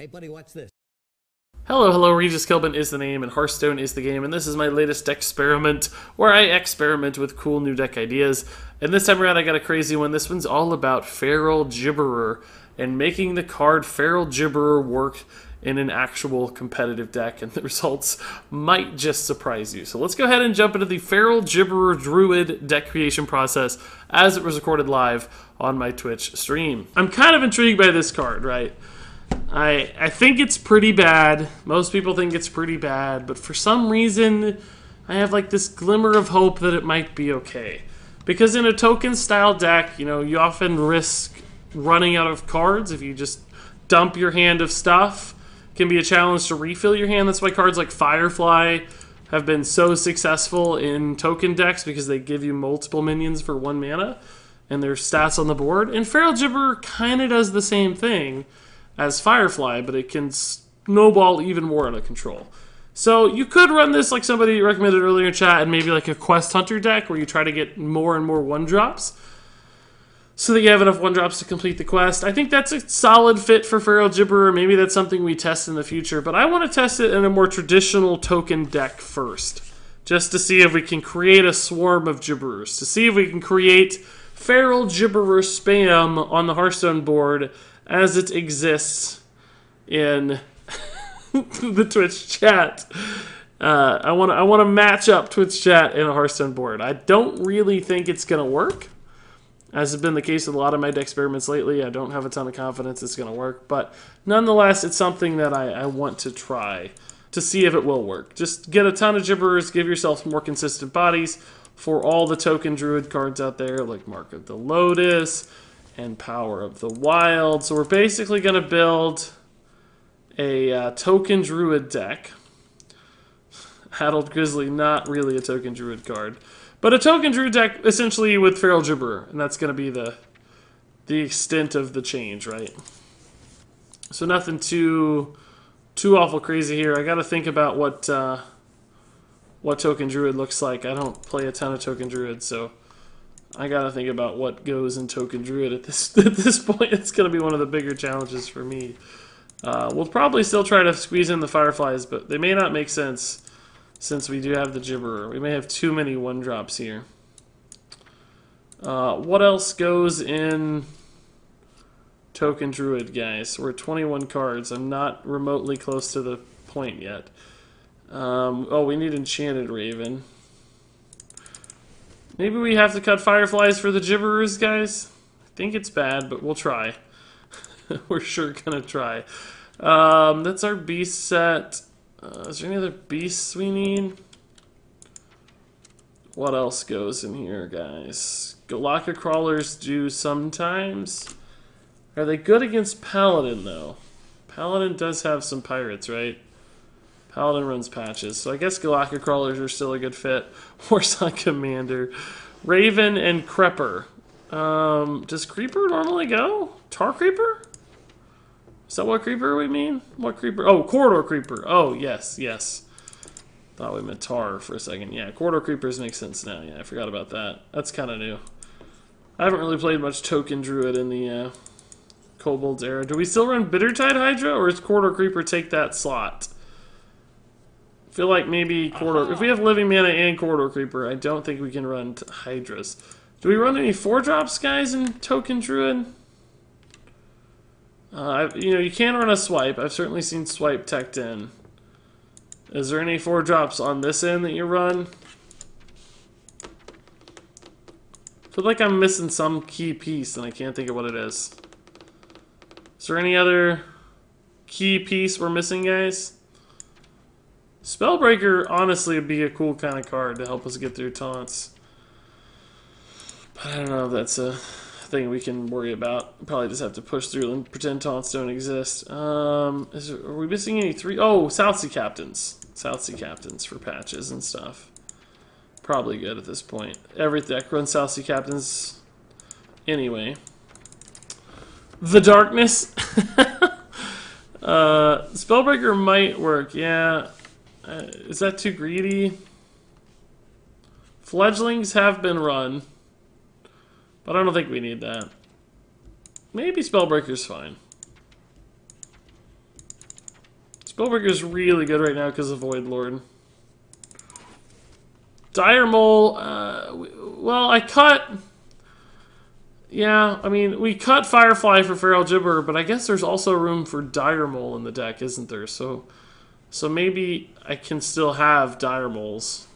Hey buddy, watch this. Hello, Regis Kilbin is the name and Hearthstone is the game, and this is my latest deck experiment where I experiment with cool new deck ideas. And this time around I got a crazy one. This one's all about Feral Gibberer and making the card Feral Gibberer work in an actual competitive deck, and the results might just surprise you. So let's go ahead and jump into the Feral Gibberer Druid deck creation process as it was recorded live on my Twitch stream. I'm kind of intrigued by this card, right? I think it's pretty bad. Most people think it's pretty bad, but for some reason, I have like this glimmer of hope that it might be okay. Because in a token style deck, you know, you often risk running out of cards if you just dump your hand of stuff. It can be a challenge to refill your hand. That's why cards like Firefly have been so successful in token decks, because they give you multiple minions for 1 mana and their stats on the board. And Feral Gibberer kind of does the same thing as Firefly, but it can snowball even more out of control. So you could run this like somebody recommended earlier in chat, and maybe like a Quest Hunter deck where you try to get more and more 1-drops so that you have enough 1-drops to complete the quest. I think that's a solid fit for Feral Gibberer. Maybe that's something we test in the future, but I want to test it in a more traditional token deck first, just to see if we can create a swarm of Gibberers, to see if we can create Feral Gibberer spam on the Hearthstone board as it exists in the Twitch chat. I want to match up Twitch chat in a Hearthstone board. I don't really think it's going to work, as has been the case with a lot of my deck experiments lately. I don't have a ton of confidence it's going to work, but nonetheless, it's something that I want to try to see if it will work. Just get a ton of Gibberers, give yourself more consistent bodies for all the Token Druid cards out there, like Mark of the Lotus and Power of the Wild. So we're basically going to build a Token Druid deck. Addled Grizzly, not really a Token Druid card, but a Token Druid deck essentially with Feral Gibberer, and that's going to be the extent of the change, right? So nothing too awful crazy here. I got to think about what Token Druid looks like. I don't play a ton of Token Druid, so I gotta think about what goes in Token Druid at this point. It's gonna be one of the bigger challenges for me. We'll probably still try to squeeze in the Fireflies, but they may not make sense since we do have the Gibberer. We may have too many 1-drops here. What else goes in Token Druid, guys? We're at 21 cards. I'm not remotely close to the point yet. Oh, we need Enchanted Raven. Maybe we have to cut Fireflies for the Gibberers, guys? I think it's bad, but we'll try. We're sure gonna try. That's our beast set. Is there any other beasts we need? What else goes in here, guys? Galaka Crawlers do sometimes. Are they good against Paladin, though? Paladin does have some pirates, right? Paladin runs patches, so I guess Galaka Crawlers are still a good fit. Warsaw Commander. Raven and Creeper. Does Creeper normally go? Tar Creeper? Is that what Creeper we mean? What Creeper? Oh, Corridor Creeper. Oh, yes, yes. Thought we meant Tar for a second. Yeah, Corridor Creepers make sense now. Yeah, I forgot about that. That's kind of new. I haven't really played much Token Druid in the Kobolds era. Do we still run Bittertide Hydra, or does Corridor Creeper take that slot? I feel like maybe Corridor... If we have Living Mana and Corridor Creeper, I don't think we can run Hydras. Do we run any 4-drops, guys, in Token Druid? You know, you can run a Swipe. I've certainly seen Swipe teched in. Is there any 4-drops on this end that you run? I feel like I'm missing some key piece, and I can't think of what it is. Is there any other key piece we're missing, guys? Spellbreaker, honestly, would be a cool kind of card to help us get through taunts. But I don't know if that's a thing we can worry about. Probably just have to push through and pretend taunts don't exist. Are we missing any 3? Oh, South Sea Captains. South Sea Captains for patches and stuff. Probably good at this point. Every deck runs South Sea Captains anyway. The Darkness. Spellbreaker might work, yeah. Is that too greedy? Fledglings have been run, but I don't think we need that. Maybe Spellbreaker's fine. Spellbreaker's really good right now because of Void Lord. Dire Mole, well, I cut... Yeah, I mean, we cut Firefly for Feral Gibberer, but I guess there's also room for Dire Mole in the deck, isn't there? So maybe I can still have Dire Moles.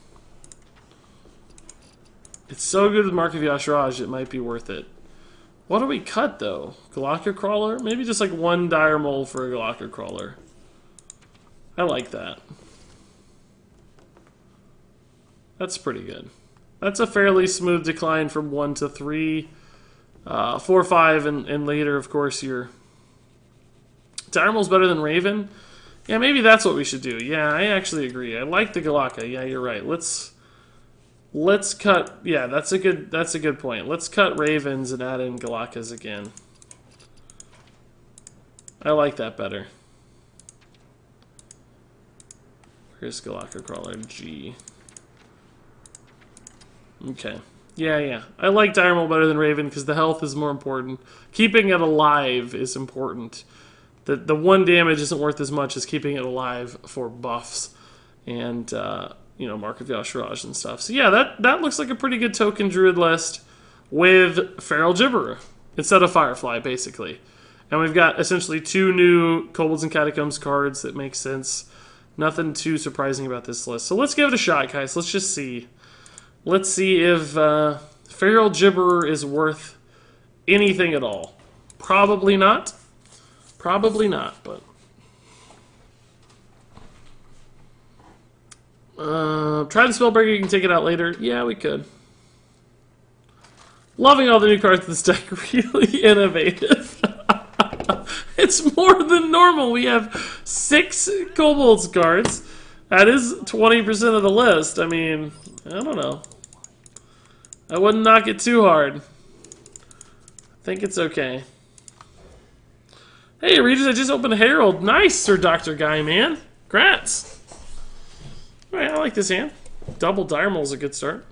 It's so good with Mark of Yashraj, it might be worth it. What do we cut, though? Galactic Crawler? Maybe just like one Dire Mole for a Galactic Crawler. I like that. That's pretty good. That's a fairly smooth decline from 1 to 3. 4, 5, and later, of course, your Dire Mole's better than Raven. Yeah, maybe that's what we should do. Yeah, I actually agree. I like the Galactica. Yeah, you're right. Let's cut. Yeah, that's a good point. Let's cut Ravens and add in Galacticas again. I like that better. Here's Galactic Crawler G. Okay. Yeah. I like Dire Mole better than Raven because the health is more important. Keeping it alive is important. The 1 damage isn't worth as much as keeping it alive for buffs and you know, Mark of Yashraj and stuff. So yeah, that looks like a pretty good Token Druid list with Feral Gibberer instead of Firefly, basically. And we've got essentially 2 new Kobolds and Catacombs cards that make sense. Nothing too surprising about this list. So let's give it a shot, guys. Let's just see. Let's see if Feral Gibberer is worth anything at all. Probably not. Probably not, but... try the Spellbreaker, you can take it out later. Yeah, we could. Loving all the new cards in this deck. Really innovative. It's more than normal. We have 6 Kobolds cards. That is 20% of the list. I mean, I don't know. I wouldn't knock it too hard. I think it's okay. Hey, Regis, I just opened Herald. Nice, Sir Dr. Guy, man. Congrats. Alright, I like this hand. Double Dire Mole's a good start.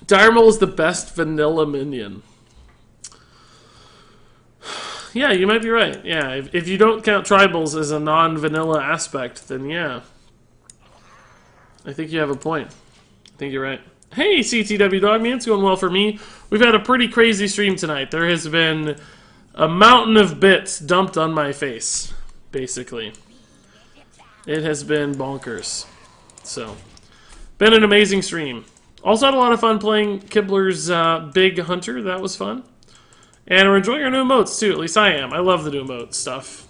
Dire Mole is the best vanilla minion. Yeah, you might be right. Yeah, if you don't count tribals as a non-vanilla aspect, then yeah. I think you have a point. I think you're right. Hey, CTW Dog Man, it's going well for me. We've had a pretty crazy stream tonight. There has been a mountain of bits dumped on my face, basically. It has been bonkers. So, been an amazing stream. Also had a lot of fun playing Kibler's Big Hunter. That was fun. And we're enjoying our new emotes, too. At least I am. I love the new emote stuff.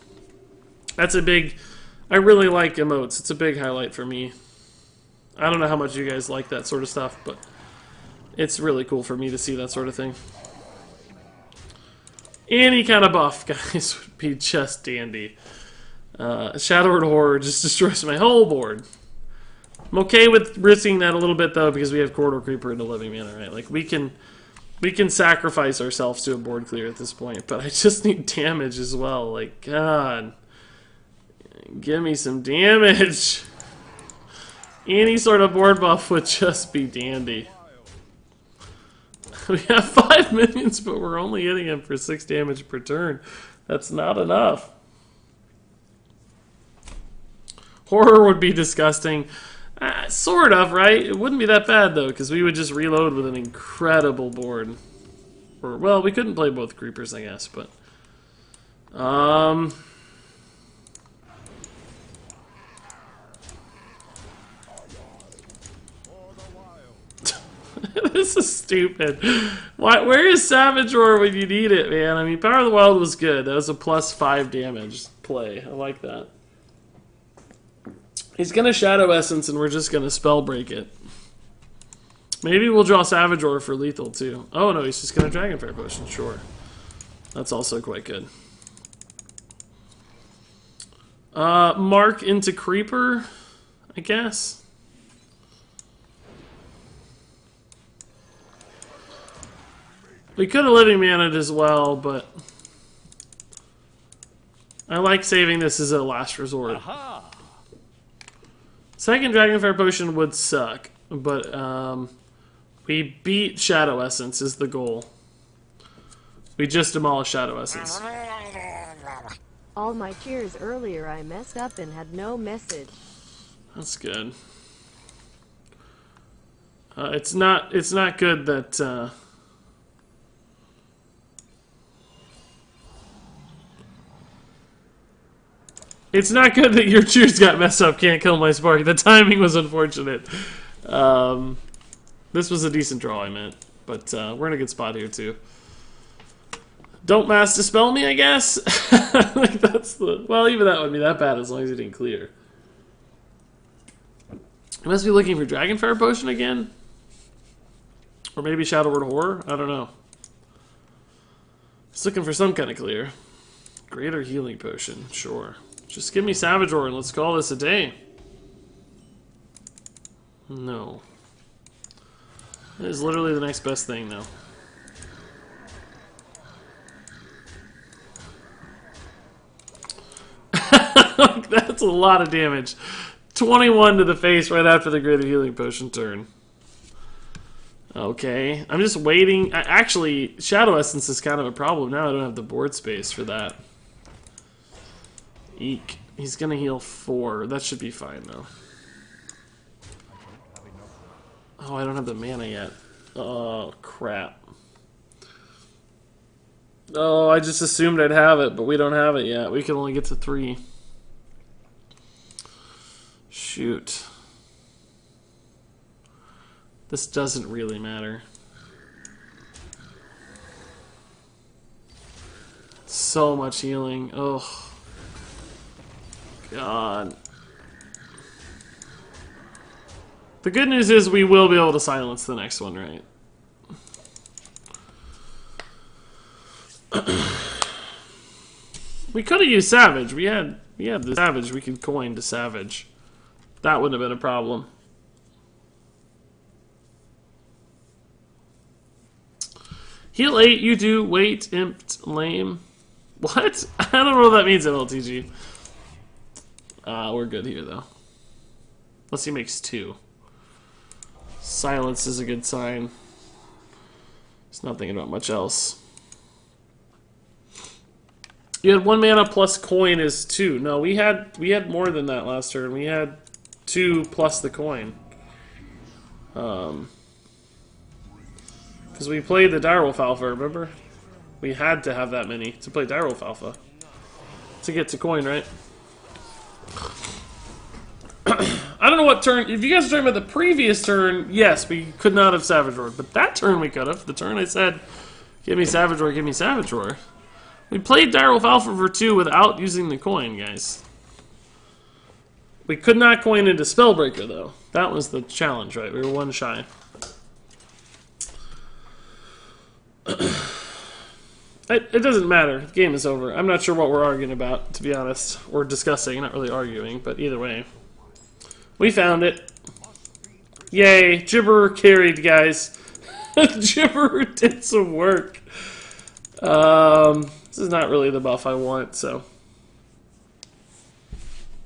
That's a big... I really like emotes. It's a big highlight for me. I don't know how much you guys like that sort of stuff, but it's really cool for me to see that sort of thing. Any kind of buff, guys, would be just dandy. Shadowward Horror just destroys my whole board. I'm okay with risking that a little bit, though, because we have Corridor Creeper and a Living Mana, right? Like, we can sacrifice ourselves to a board clear at this point, but I just need damage as well. Like, God. Give me some damage. Any sort of board buff would just be dandy. We have 5 minions, but we're only hitting him for 6 damage per turn. That's not enough. Horror would be disgusting. Sort of, right? It wouldn't be that bad, though, because we would just reload with an incredible board. Or, well, we couldn't play both creepers, I guess, but... This is stupid. Where is Savage Roar when you need it, man? I mean, Power of the Wild was good. That was a +5 damage play. I like that. He's going to Shadow Essence, and we're just going to Spell Break it. Maybe we'll draw Savage Roar for lethal, too. Oh, no, he's just going to Dragonfire Potion. Sure. That's also quite good. Mark into Creeper, I guess. We could have Living Mana'd as well, but I like saving this as a last resort. Aha. Second Dragonfire Potion would suck, but we beat Shadow Essence is the goal. We just demolished Shadow Essence. All my cheers earlier I messed up and had no message. That's good. It's not good that it's not good that your cheers got messed up. Can't kill my spark. The timing was unfortunate. This was a decent draw, I meant, but we're in a good spot here too. Don't mass dispel me, I guess. Like that's the even that wouldn't be that bad as long as you didn't clear. You must be looking for Dragonfire Potion again, or maybe Shadow Word Horror. I don't know. Just looking for some kind of clear. Greater Healing Potion, sure. Just give me Savage Roar and let's call this a day. No. It is literally the next best thing, though. That's a lot of damage. 21 to the face right after the Greater Healing Potion turn. Okay. I'm just waiting. Actually, Shadow Essence is kind of a problem now. I don't have the board space for that. Eek. He's gonna heal 4. That should be fine, though. Oh, I don't have the mana yet. Oh, crap. Oh, I just assumed I'd have it, but we don't have it yet. We can only get to 3. Shoot. This doesn't really matter. So much healing. Oh. God. The good news is we will be able to silence the next one, right? We could have used Savage. We had the Savage. We could coin to Savage. That wouldn't have been a problem. Heal 8, you do. Wait, imped, lame. What? I don't know what that means, MLTG. We're good here, though. Unless he makes 2. Silence is a good sign. He's not thinking about much else. You had 1 mana plus coin is 2. No, we had more than that last turn. We had 2 plus the coin. Because we played the Direwolf Alpha, remember? We had to have that many to play Direwolf Alpha. To get to coin, right? I don't know what turn. If you guys are talking about the previous turn, yes, we could not have Savage Roar. But that turn we could have. The turn I said, give me Savage Roar, give me Savage Roar. We played Direwolf Alpha for 2 without using the coin, guys. We could not coin into Spellbreaker, though. That was the challenge, right? We were 1 shy. It doesn't matter. The game is over. I'm not sure what we're arguing about, to be honest. Or discussing, not really arguing, but either way. We found it. Yay. Gibberer carried, guys. Gibberer did some work. This is not really the buff I want, so.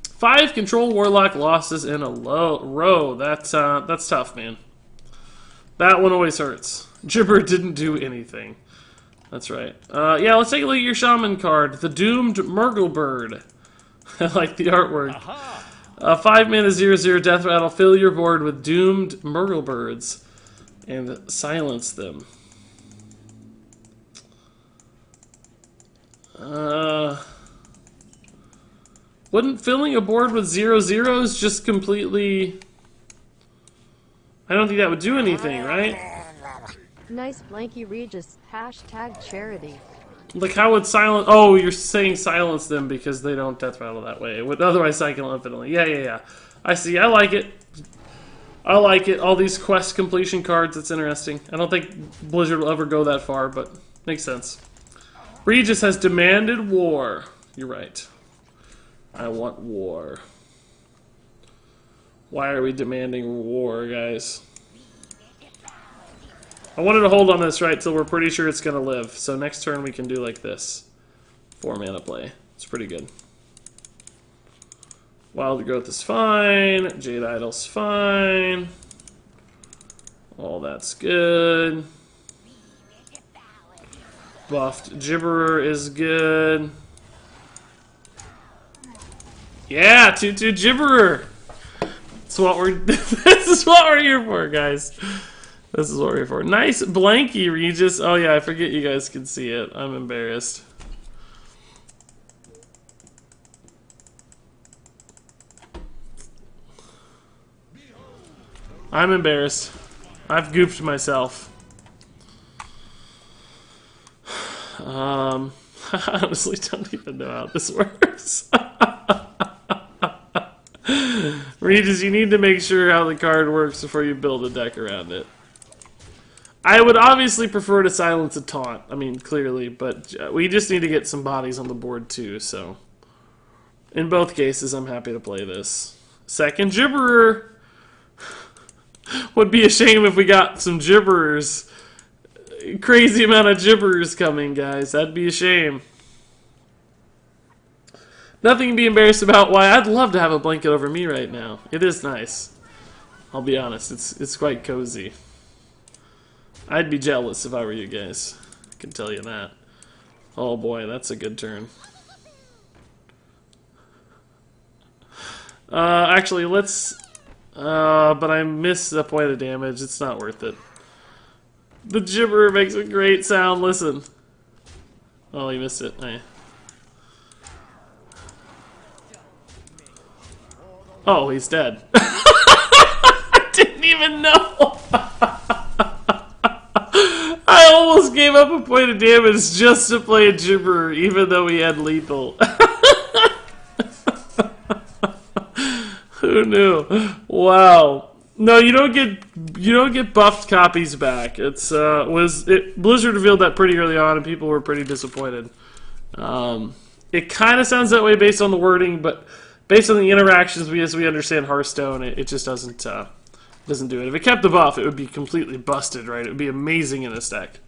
5 Control Warlock losses in a row. That's tough, man. That one always hurts. Gibberer didn't do anything. That's right. Yeah, let's take a look at your Shaman card. The Doomed Murglebird. I like the artwork. 5 mana 0/0 Death Rattle. Fill your board with Doomed Murglebirds. And silence them. Wouldn't filling a board with 0/0s just completely... I don't think that would do anything, right? Nice Blanky Regis. Hashtag charity. Like, how would silence... Oh, you're saying silence them because they don't death rattle that way. It would otherwise cycle infinitely. Yeah. I see. I like it. I like it. All these quest completion cards. It's interesting. I don't think Blizzard will ever go that far, but makes sense. Regis has demanded war. You're right. I want war. Why are we demanding war, guys? I wanted to hold on this right till we're pretty sure it's going to live. So next turn we can do like this. 4 mana play. It's pretty good. Wild Growth is fine. Jade Idol's fine. All that's good. Buffed Gibberer is good. Yeah, 2/2 Gibberer. That's what we're. This is what we're here for, guys. This is what we're here for. Nice blanky, Regis. Oh yeah, I forget you guys can see it. I'm embarrassed. I'm embarrassed. I've goofed myself. I honestly don't even know how this works. Regis, you need to make sure how the card works before you build a deck around it. I would obviously prefer to silence a taunt. I mean, clearly, but we just need to get some bodies on the board too, so... In both cases, I'm happy to play this. Second Gibberer! Would be a shame if we got some Gibberers. Crazy amount of Gibberers coming, guys. That'd be a shame. Nothing to be embarrassed about. Why, I'd love to have a blanket over me right now. It is nice. I'll be honest, it's quite cozy. I'd be jealous if I were you guys. I can tell you that. Oh boy, that's a good turn. Actually, let's... but I missed the point of damage. It's not worth it. The Gibberer makes a great sound. Listen. Oh, you missed it. Oh, he's dead. I didn't even know. I almost gave up a point of damage just to play a Gibberer, even though he had lethal. Who knew? Wow. No, you don't get buffed copies back. Blizzard revealed that pretty early on, and people were pretty disappointed. It kind of sounds that way based on the wording, but based on the interactions as we understand Hearthstone, it just doesn't do it. If it kept the buff, it would be completely busted, right? It would be amazing in this deck.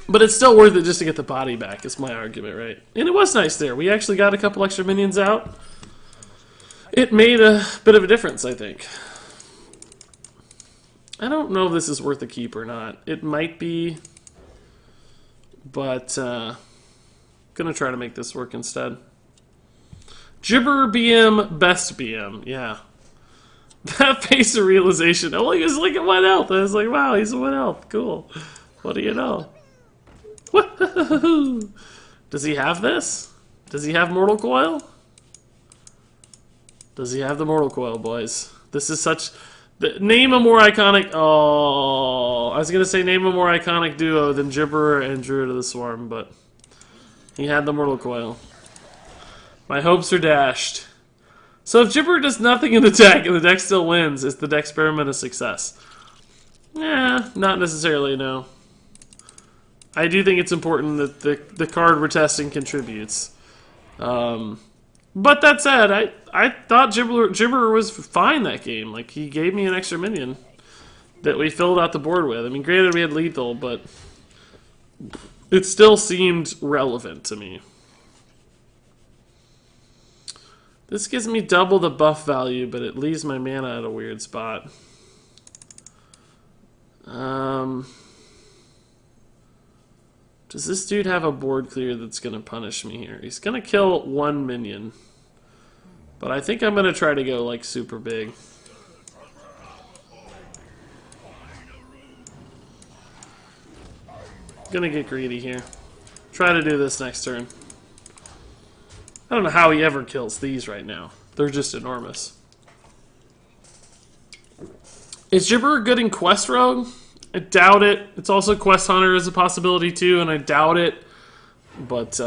But it's still worth it just to get the body back, is my argument, right? And it was nice there. We actually got a couple extra minions out. It made a bit of a difference, I think. I don't know if this is worth a keep or not. It might be, but gonna try to make this work instead. Gibberer BM, best BM, yeah. That face of realization. Oh, he was like at 1 health. I was like, wow, he's at 1 health. Cool. What do you know? Woohoo! Does he have this? Does he have Mortal Coil? Does he have the Mortal Coil, boys? This is such... Name a more iconic... Oh, I was going to say name a more iconic duo than Gibberer and Druid of the Swarm, but he had the Mortal Coil. My hopes are dashed. So if Gibberer does nothing in the deck and the deck still wins, is the Decksperiment a success? Yeah, not necessarily, no. I do think it's important that the card we're testing contributes. But that said, I thought Gibberer was fine that game. Like, he gave me an extra minion that we filled out the board with. I mean, granted we had lethal, but it still seemed relevant to me. This gives me double the buff value, but it leaves my mana at a weird spot. Does this dude have a board clear that's going to punish me here? He's going to kill 1 minion. But I think I'm going to try to go, like, super big. Gonna get greedy here. Try to do this next turn. I don't know how he ever kills these right now. They're just enormous. Is Gibberer good in Quest Rogue? I doubt it. It's also Quest Hunter is a possibility too, and I doubt it. But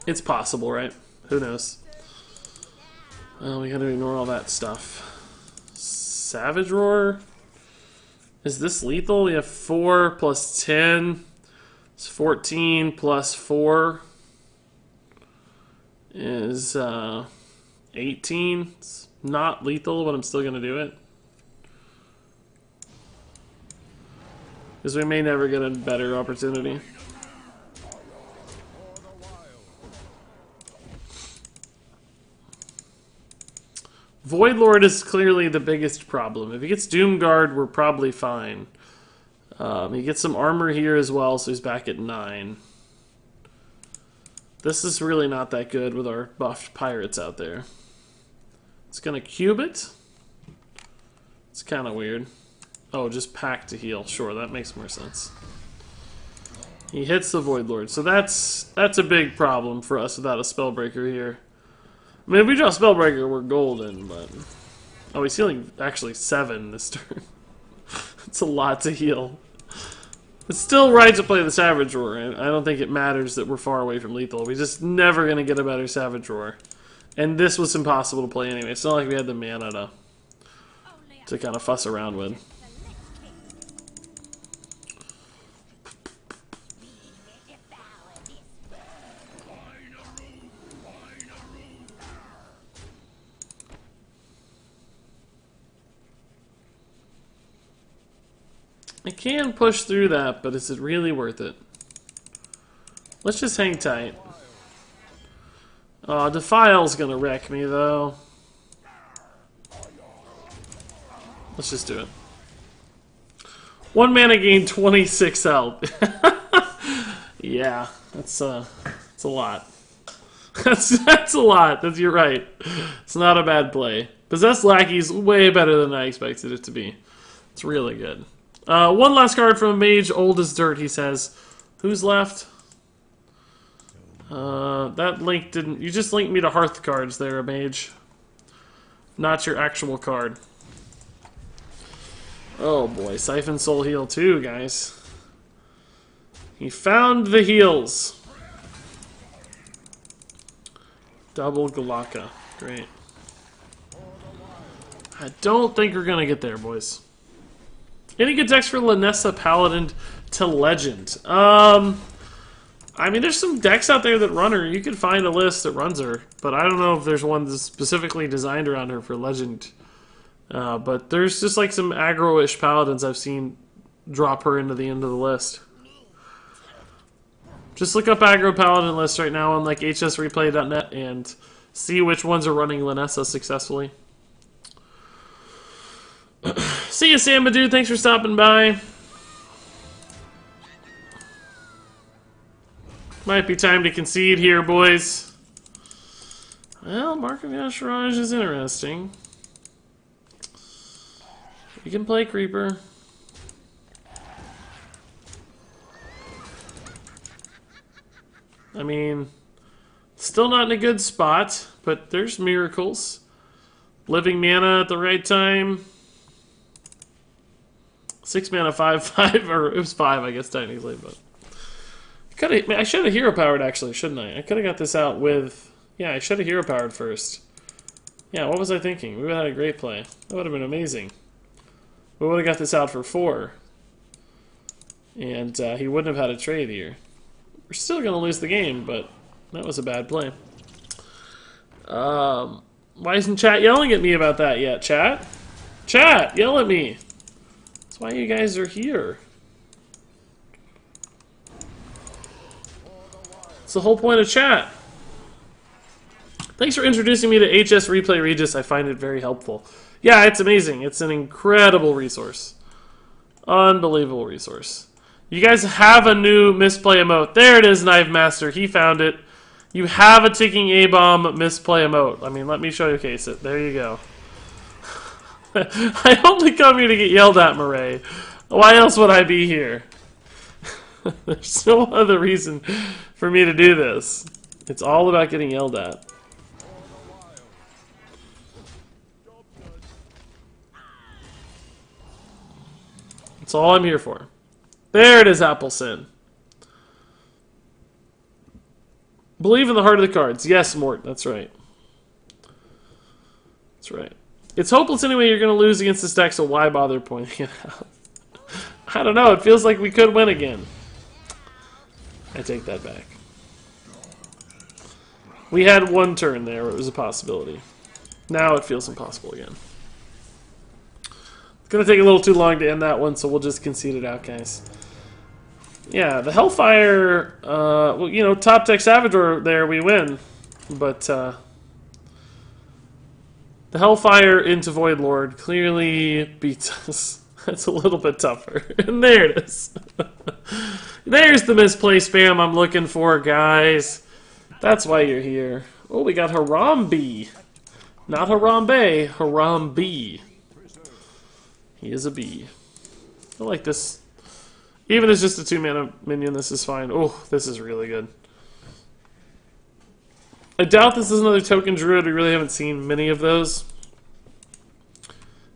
it's possible, right? Who knows? Well, we gotta ignore all that stuff. Savage Roar? Is this lethal? We have 4 plus 10. It's 14 plus 4 is 18. It's not lethal, but I'm still gonna do it. Because we may never get a better opportunity. Void Lord is clearly the biggest problem. If he gets Doomguard, we're probably fine. He gets some armor here as well, so he's back at 9. This is really not that good with our buffed pirates out there. It's gonna cube it. It's kind of weird. Oh, just pack to heal. Sure, that makes more sense. He hits the Void Lord, so that's a big problem for us without a Spellbreaker here. I mean, if we draw Spellbreaker, we're golden, but... Oh, he's healing actually 7 this turn. It's a lot to heal. It's still right to play the Savage Roar, and I don't think it matters that we're far away from lethal. We're just never going to get a better Savage Roar. And this was impossible to play anyway. It's not like we had the mana to kind of fuss around with. I can push through that, but is it really worth it? Let's just hang tight. Defile's gonna wreck me, though. Let's just do it. 1 mana gain, 26 health. Yeah, that's a lot. That's a lot. You're right. It's not a bad play. Possessed Lackey's way better than I expected it to be. It's really good. One last card from a mage, old as dirt, he says. Who's left? That link didn't... You just linked me to Hearth cards there, mage. Not your actual card. Oh boy, Siphon Soul Heal too, guys. He found the heals. Double Galaka. Great. I don't think we're gonna get there, boys. Any good decks for Lanessa Paladin to Legend? I mean, there's some decks out there that run her. You could find a list that runs her, but I don't know if there's one that's specifically designed around her for Legend. But there's just like some aggro-ish Paladins I've seen drop her into the end of the list. Just look up aggro Paladin lists right now on like hsreplay.net and see which ones are running Lanessa successfully. See you, Sam Dude. Thanks for stopping by. Might be time to concede here, boys. Well, Mark of Yasharaj is interesting. We can play Creeper. I mean, still not in a good spot, but there's miracles. Living mana at the right time. 6 mana, 5/5, or it was 5, I guess, technically, but... I should have hero powered, actually, shouldn't I? I could have got this out with... Yeah, I should have hero powered first. Yeah, what was I thinking? We would have had a great play. That would have been amazing. We would have got this out for 4. And he wouldn't have had a trade here. We're still going to lose the game, but that was a bad play. Why isn't chat yelling at me about that yet, chat? Chat, yell at me! That's why you guys are here. It's the whole point of chat. Thanks for introducing me to HS Replay Regis. I find it very helpful. Yeah, it's amazing. It's an incredible resource. Unbelievable resource. You guys have a new misplay emote. There it is, Knife Master. He found it. You have a ticking A-bomb misplay emote. I mean, let me showcase it. There you go. I only come here to get yelled at, Murray. Why else would I be here? There's no other reason for me to do this. It's all about getting yelled at. That's all I'm here for. There it is, Appleson. Believe in the heart of the cards. Yes, Mort, that's right. That's right. It's hopeless anyway, you're going to lose against this deck, so why bother pointing it out? I don't know, it feels like we could win again. I take that back. We had one turn there where it was a possibility. Now it feels impossible again. It's going to take a little too long to end that one, so we'll just concede it out, guys. Yeah, the Hellfire, well, you know, top deck Savage there, we win. But, the Hellfire into Void Lord clearly beats us. That's a little bit tougher. And there it is. There's the misplay spam I'm looking for, guys. That's why you're here. Oh, we got Harambe. Not Harambe, Harambe. He is a bee. I like this. Even as just a 2-mana minion, this is fine. Oh, this is really good. I doubt this is another Token Druid. We really haven't seen many of those.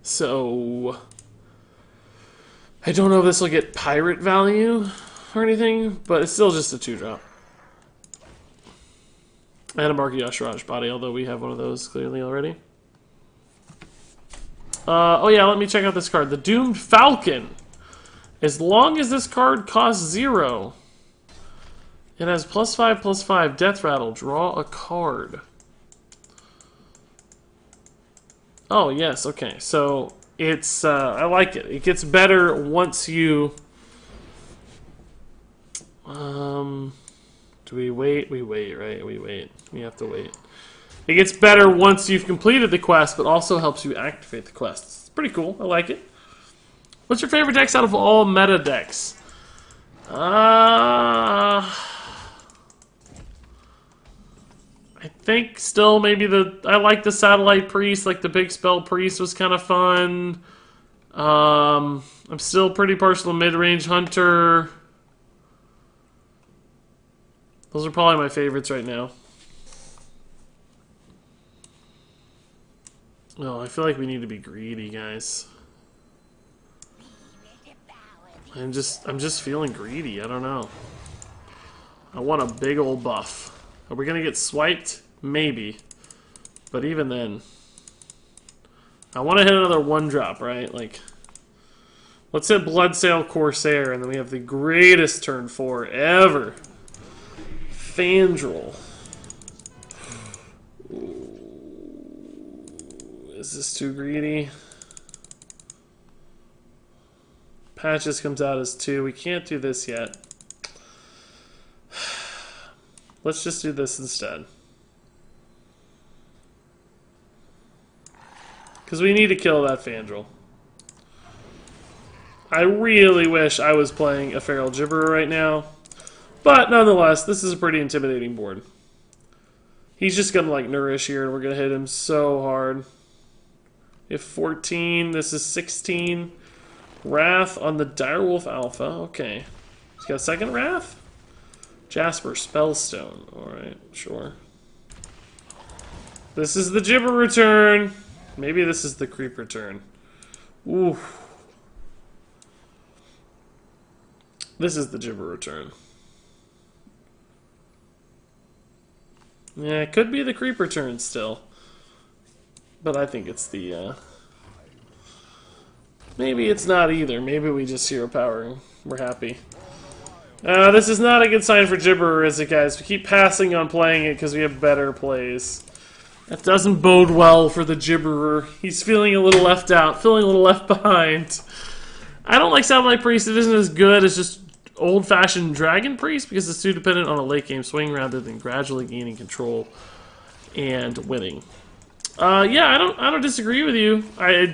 So I don't know if this will get pirate value or anything, but it's still just a 2-drop. And a Marky Ashraj body, although we have one of those clearly already. Oh yeah, let me check out this card. The Doomed Falcon. As long as this card costs 0, it has +5/+5 Death Rattle. Draw a card. Oh yes, okay. So it's I like it. It gets better once you. Do we wait? We wait, right? We wait. We have to wait. It gets better once you've completed the quest, but also helps you activate the quest. It's pretty cool. I like it. What's your favorite decks out of all meta decks? I think still maybe I like the Satellite Priest, like the Big Spell Priest was kind of fun. I'm still pretty partial to Mid-Range Hunter. Those are probably my favorites right now. Oh, I feel like we need to be greedy, guys. I'm just feeling greedy. I don't know. I want a big old buff. Are we gonna get swiped? Maybe. But even then, I want to hit another 1-drop, right? Like, let's hit Bloodsail Corsair, and then we have the greatest turn 4 ever. Fandral. Is this too greedy? Patches comes out as 2. We can't do this yet. Let's just do this instead. Because we need to kill that Fandral. I really wish I was playing a Feral Gibberer right now. But nonetheless, this is a pretty intimidating board. He's just going to like nourish here, and we're going to hit him so hard. If 14, this is 16. Wrath on the Direwolf Alpha. Okay. He's got a second Wrath? Jasper Spellstone. Alright, sure. This is the Gibberer turn. Maybe this is the Creeper turn. Ooh. This is the Gibberer turn. Yeah, it could be the Creeper turn still. But I think it's the, maybe it's not either. Maybe we just hero power and we're happy. This is not a good sign for Gibberer, is it, guys? We keep passing on playing it because we have better plays. That doesn't bode well for the Gibberer. He's feeling a little left out, feeling a little left behind. I don't like Satellite Priest. It isn't as good as just old-fashioned Dragon Priest because it's too dependent on a late-game swing rather than gradually gaining control and winning. Yeah, I don't disagree with you.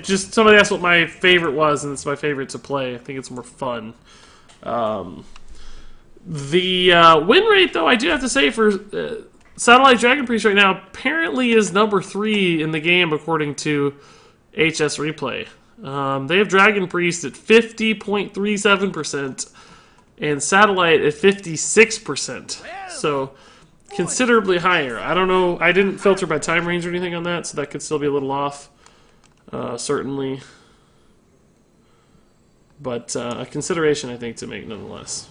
Somebody asked what my favorite was, and it's my favorite to play. I think it's more fun. The win rate, though, I do have to say for Satellite Dragon Priest right now apparently is number 3 in the game according to HS Replay. They have Dragon Priest at 50.37% and Satellite at 56%. So considerably higher. I don't know. I didn't filter by time range or anything on that, so that could still be a little off. Certainly. But a consideration, I think, to make nonetheless.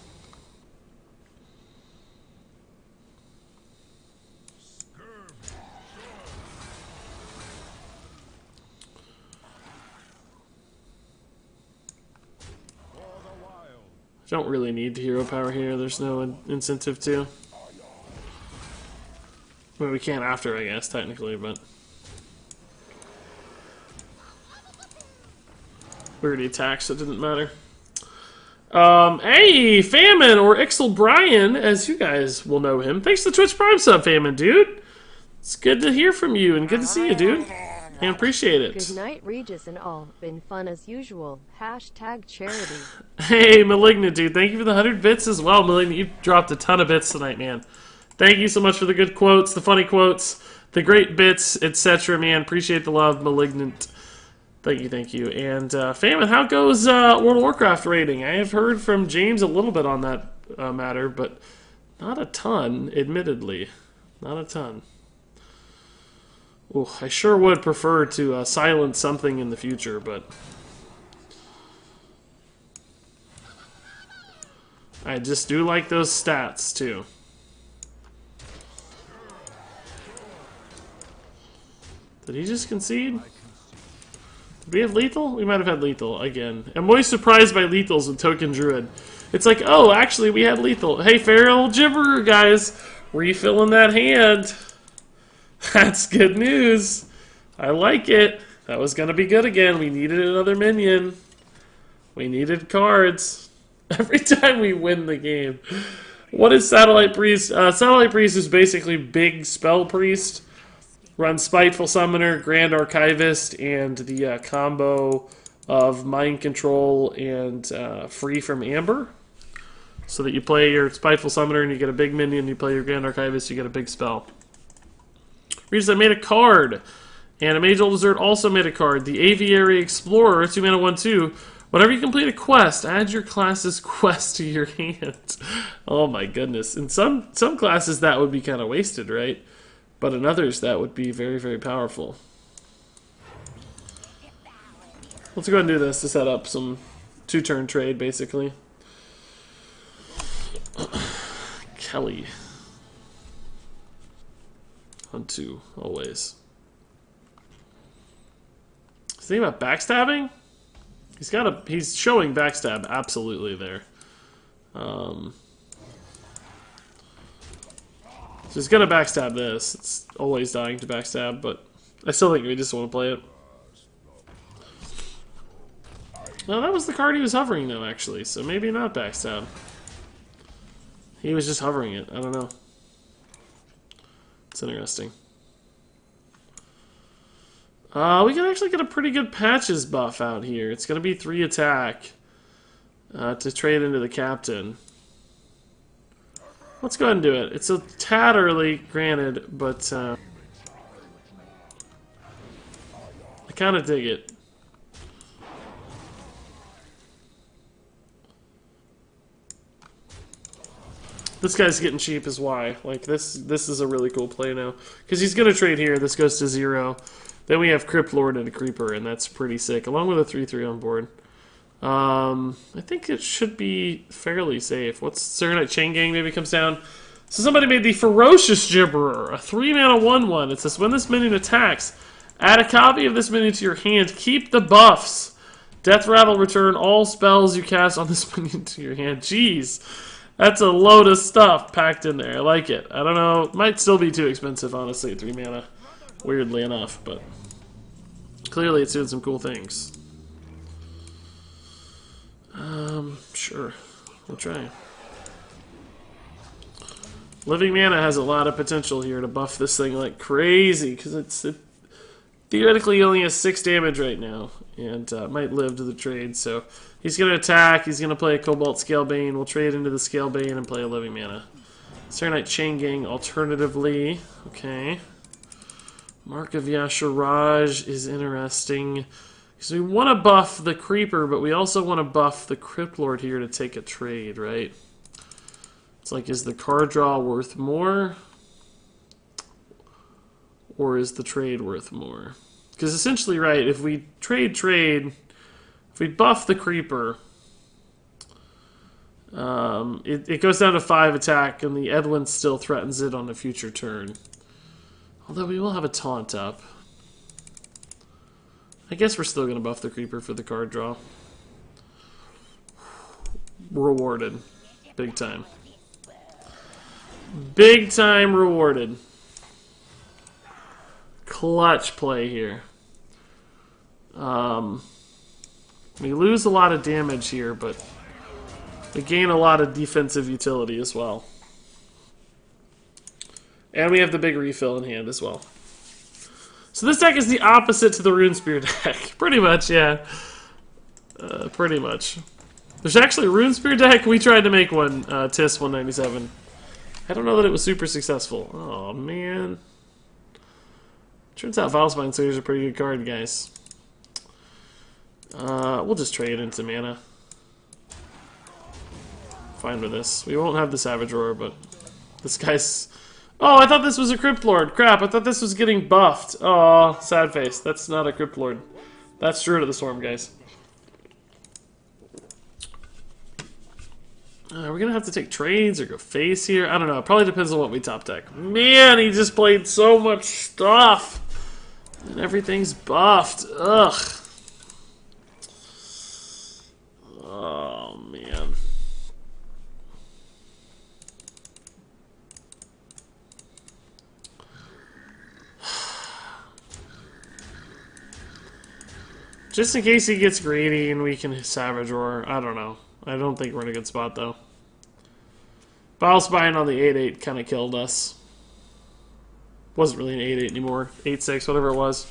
I don't really need to hero power here. There's no incentive to. I mean, we can after, I guess, technically, but we already attacked, so it didn't matter. Hey, Famine, or Ixel Brian, as you guys will know him. Thanks to Twitch Prime sub, Famine, dude. It's good to hear from you, and good to see you, dude. And appreciate it. Good night, Regis and all. Been fun as usual. Hashtag charity. Hey, Malignant, dude. Thank you for the 100 bits as well, Malignant. You dropped a ton of bits tonight, man. Thank you so much for the good quotes, the funny quotes, the great bits, etc. Man, appreciate the love, Malignant. Thank you, thank you. And Famine, how goes World of Warcraft rating? I have heard from James a little bit on that matter, but not a ton, admittedly. Not a ton. Ooh, I sure would prefer to silence something in the future, but I just do like those stats, too. Did he just concede? Did we have lethal? We might have had lethal again. I'm always surprised by lethals with Token Druid. It's like, oh, actually, we had lethal. Hey, Feral Gibberer, guys, refilling that hand. That's good news. I like it. That was going to be good again. We needed another minion. We needed cards. Every time we win the game. What is Satellite Priest? Satellite Priest is basically big spell priest. Runs Spiteful Summoner, Grand Archivist, and the combo of Mind Control and Free from Amber. So that you play your Spiteful Summoner and you get a big minion, you play your Grand Archivist, you get a big spell. Regis, I made a card. And a Mage Old Desert also made a card. The Aviary Explorer, 2 mana 1/2. Whenever you complete a quest, add your class's quest to your hand. Oh my goodness. In some classes that would be kind of wasted, right? But in others, that would be very, very powerful. Let's go ahead and do this to set up some 2-turn trade, basically. Kelly. On 2, always. Is he thinking about backstabbing? He's showing backstab absolutely there. So he's gonna backstab this. It's always dying to backstab, but I still think we just want to play it. No, that was the card he was hovering though, actually, so maybe not backstab. He was just hovering it. I don't know. It's interesting. We can actually get a pretty good patches buff out here. It's going to be 3 attack to trade into the captain. Let's go ahead and do it. It's a tad early, granted, but I kind of dig it. This guy's getting cheap is why. Like, this is a really cool play now. Because he's going to trade here. This goes to 0. Then we have Crypt Lord and a Creeper, and that's pretty sick. Along with a 3/3 on board. I think it should be fairly safe. What's Serenite Chain Gang maybe comes down? So somebody made the Ferocious Gibberer, a 3 mana 1/1. It says when this minion attacks, add a copy of this minion to your hand. Keep the buffs. Death Rattle, return all spells you cast on this minion to your hand. Jeez. That's a load of stuff packed in there. I like it. I don't know. It might still be too expensive, honestly, 3 mana. Weirdly enough, but clearly it's doing some cool things. Sure. We'll try. Living Mana has a lot of potential here to buff this thing like crazy, because it theoretically only has 6 damage right now, and might live to the trade, so he's going to attack, he's going to play a Cobalt Scalebane, we'll trade into the Scalebane and play a Living Mana. Serenite Chain Gang alternatively, okay. Mark of Yasharaj is interesting. Because we want to buff the Creeper, but we also want to buff the Crypt Lord here to take a trade, right? It's like, is the card draw worth more? Or is the trade worth more? Because essentially, right, if we trade, if we buff the Creeper, it goes down to 5 attack, and the Edwin still threatens it on a future turn. Although we will have a taunt up. I guess we're still going to buff the Creeper for the card draw. Rewarded. Big time. Big time rewarded. Clutch play here. We lose a lot of damage here, but we gain a lot of defensive utility as well. And we have the big refill in hand as well. So this deck is the opposite to the Runespear deck. Pretty much, yeah. Pretty much. There's actually a Runespear deck. We tried to make one, TIS 197. I don't know that it was super successful. Oh, man. Turns out Valspine Slayer is a pretty good card, guys. We'll just trade into mana. Fine with this. We won't have the Savage Roar, but this guy's... Oh, I thought this was a Crypt Lord. Crap, I thought this was getting buffed. Oh, sad face. That's not a Crypt Lord. That's Druid of the Storm, guys. We're gonna have to take trades or go face here. I don't know. It probably depends on what we top deck. Man, he just played so much stuff. And everything's buffed. Ugh. Oh, man. Just in case he gets greedy and we can Savage Roar. I don't know. I don't think we're in a good spot, though. Valspine on the 8-8 kind of killed us. Wasn't really an 8-8 anymore. 8-6, whatever it was.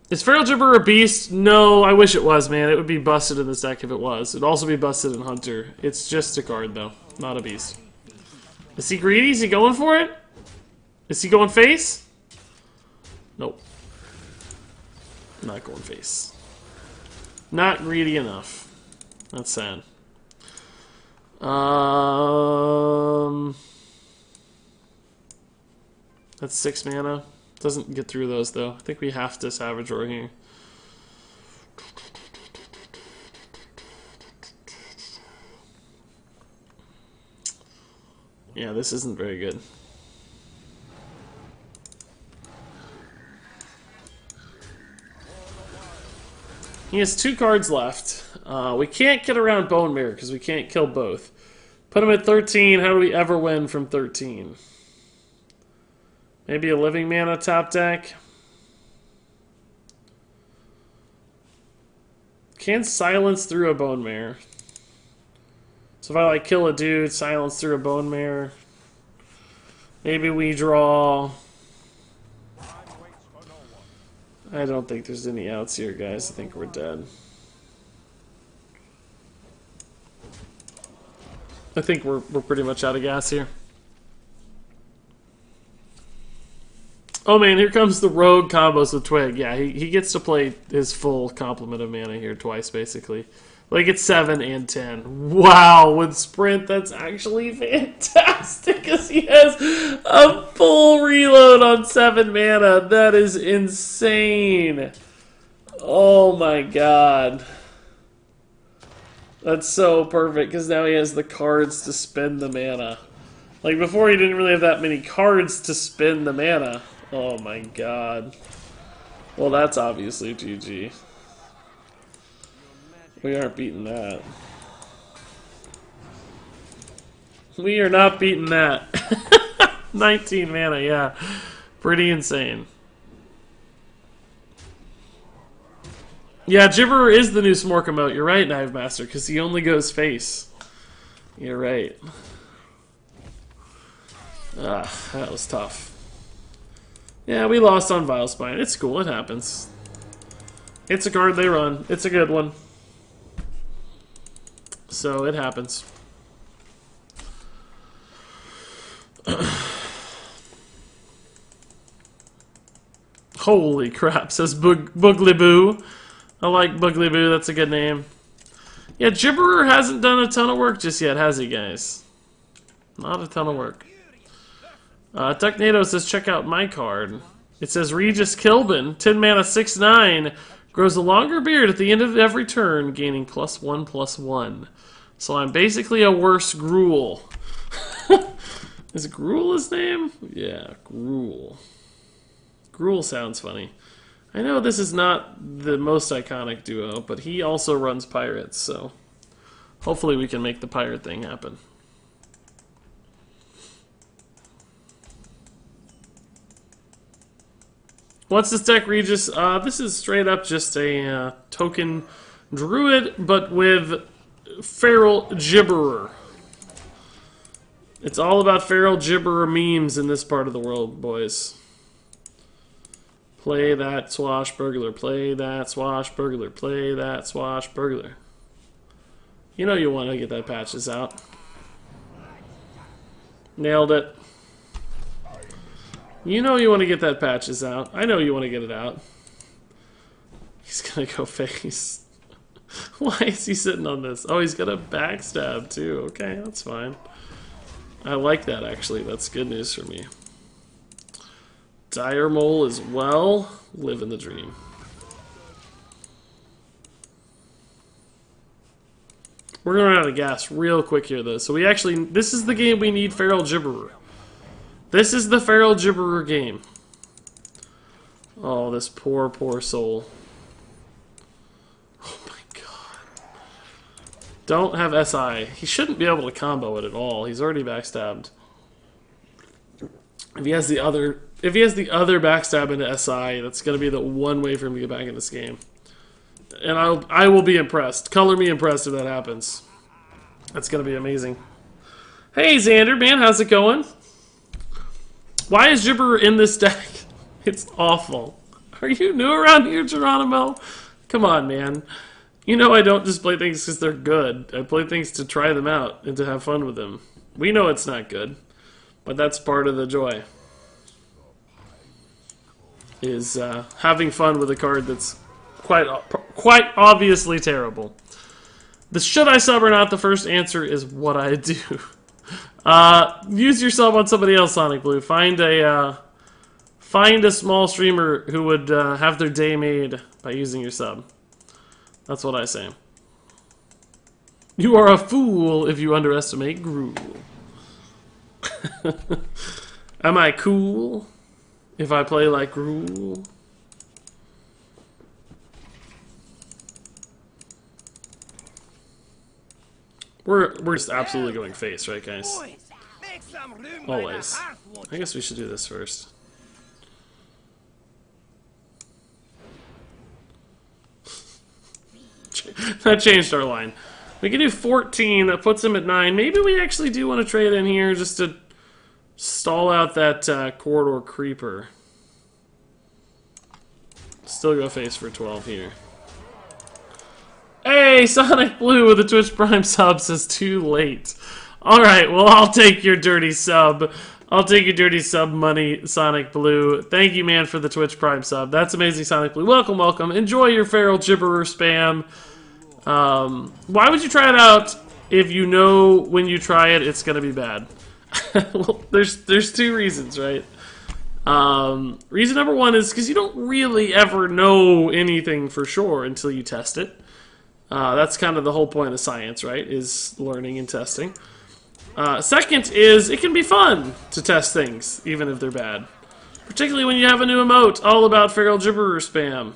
Is Feral Gibberer a beast? No, I wish it was, man. It would be busted in this deck if it was. It'd also be busted in Hunter. It's just a card, though. Not a beast. Is he greedy? Is he going for it? Is he going face? Nope. Not going face. Not greedy enough. That's sad. That's 6 mana. Doesn't get through those, though. I think we have to Savage Roar here. Yeah, this isn't very good. He has 2 cards left. We can't get around Bone Mirror because we can't kill both. Put him at 13. How do we ever win from 13? Maybe a Living Mana top deck. Can't silence through a Bone Mirror. So if I like kill a dude, silence through a Bone Mirror. Maybe we draw. I don't think there's any outs here, guys. I think we're dead. I think we're pretty much out of gas here. Oh man, here comes the rogue combos with Twig. Yeah, he gets to play his full complement of mana here twice, basically. Like it's 7 and 10. Wow, with Sprint, that's actually fantastic because he has a full reload on 7 mana. That is insane. Oh my god. That's so perfect because now he has the cards to spend the mana. Like before, he didn't really have that many cards to spend the mana. Oh my god. Well, that's obviously GG. We aren't beating that. We are not beating that. 19 mana, yeah. Pretty insane. Yeah, Gibberer is the new Smork emote. You're right, Knife Master, because he only goes face. You're right. Ah, that was tough. Yeah, we lost on Vilespine. It's cool, it happens. It's a card they run. It's a good one. So, it happens. Holy crap, says Booglyboo. I like Booglyboo, that's a good name. Yeah, Gibberer hasn't done a ton of work just yet, has he, guys? Not a ton of work. Tucknado says, check out my card. It says Regis Kilbin, 10 mana, 6/9, grows a longer beard at the end of every turn, gaining +1/+1. So I'm basically a worse Gruul. Is Gruul his name? Yeah, Gruul. Gruul sounds funny. I know this is not the most iconic duo, but he also runs pirates, so hopefully we can make the pirate thing happen. What's this deck, Regis? This is straight up just a Token Druid, but with Feral Gibberer. It's all about Feral Gibberer memes in this part of the world, boys. Play that swashbuckler, play that swashbuckler, play that swashbuckler. You know you want to get that patches out. Nailed it. You know you want to get that patches out. I know you want to get it out. He's gonna go face. Why is he sitting on this? Oh, he's got a backstab too. Okay, that's fine. I like that actually. That's good news for me. Dire Mole as well. Living the dream. We're gonna run out of gas real quick here though. So we actually, this is the game we need Feral Gibberer. This is the Feral Gibberer game. Oh, this poor, poor soul. Oh my god. Don't have SI. He shouldn't be able to combo it at all. He's already backstabbed. If he has the other backstab into SI, that's gonna be the one way for him to get back in this game. And I will be impressed. Color me impressed if that happens. That's gonna be amazing. Hey Xander, man, how's it going? Why is Gibberer in this deck? It's awful. Are you new around here, Geronimo? Come on, man. You know I don't just play things because they're good. I play things to try them out and to have fun with them. We know it's not good, but that's part of the joy. Is having fun with a card that's quite obviously terrible. The should I sub or not, the first answer is what I do. Use your sub on somebody else, Sonic Blue. Find a small streamer who would have their day made by using your sub. That's what I say. You are a fool if you underestimate Gruul. Am I cool if I play like Gruul? We're just absolutely going face, right, guys? Always. I guess we should do this first. That changed our line. We can do 14. That puts him at 9. Maybe we actually do want to trade in here just to stall out that corridor creeper. Still go face for 12 here. Hey, Sonic Blue with the Twitch Prime sub says too late. Alright, well, I'll take your dirty sub. I'll take your dirty sub money, Sonic Blue. Thank you, man, for the Twitch Prime sub. That's amazing, Sonic Blue. Welcome, welcome. Enjoy your Feral Gibberer spam. Why would you try it out if you know when you try it, it's going to be bad? Well, there's two reasons, right? Reason number one is because you don't really ever know anything for sure until you test it. That's kind of the whole point of science, right? Is learning and testing. Second is it can be fun to test things, even if they're bad. Particularly when you have a new emote all about Feral Gibberer spam.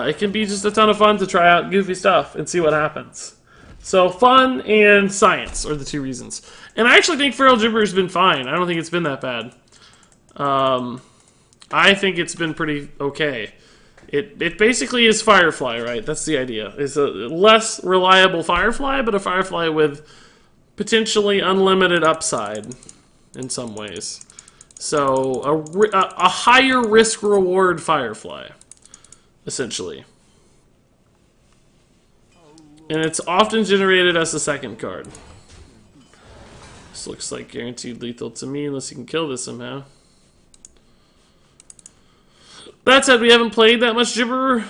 It can be just a ton of fun to try out goofy stuff and see what happens. So fun and science are the two reasons. And I actually think Feral Gibberer's been fine. I don't think it's been that bad. I think it's been pretty okay. It basically is Firefly, right? That's the idea. It's a less reliable Firefly, but a Firefly with potentially unlimited upside in some ways. So a higher risk-reward Firefly, essentially. And it's often generated as a second card. This looks like guaranteed lethal to me, unless you can kill this somehow. That said, we haven't played that much Gibberer.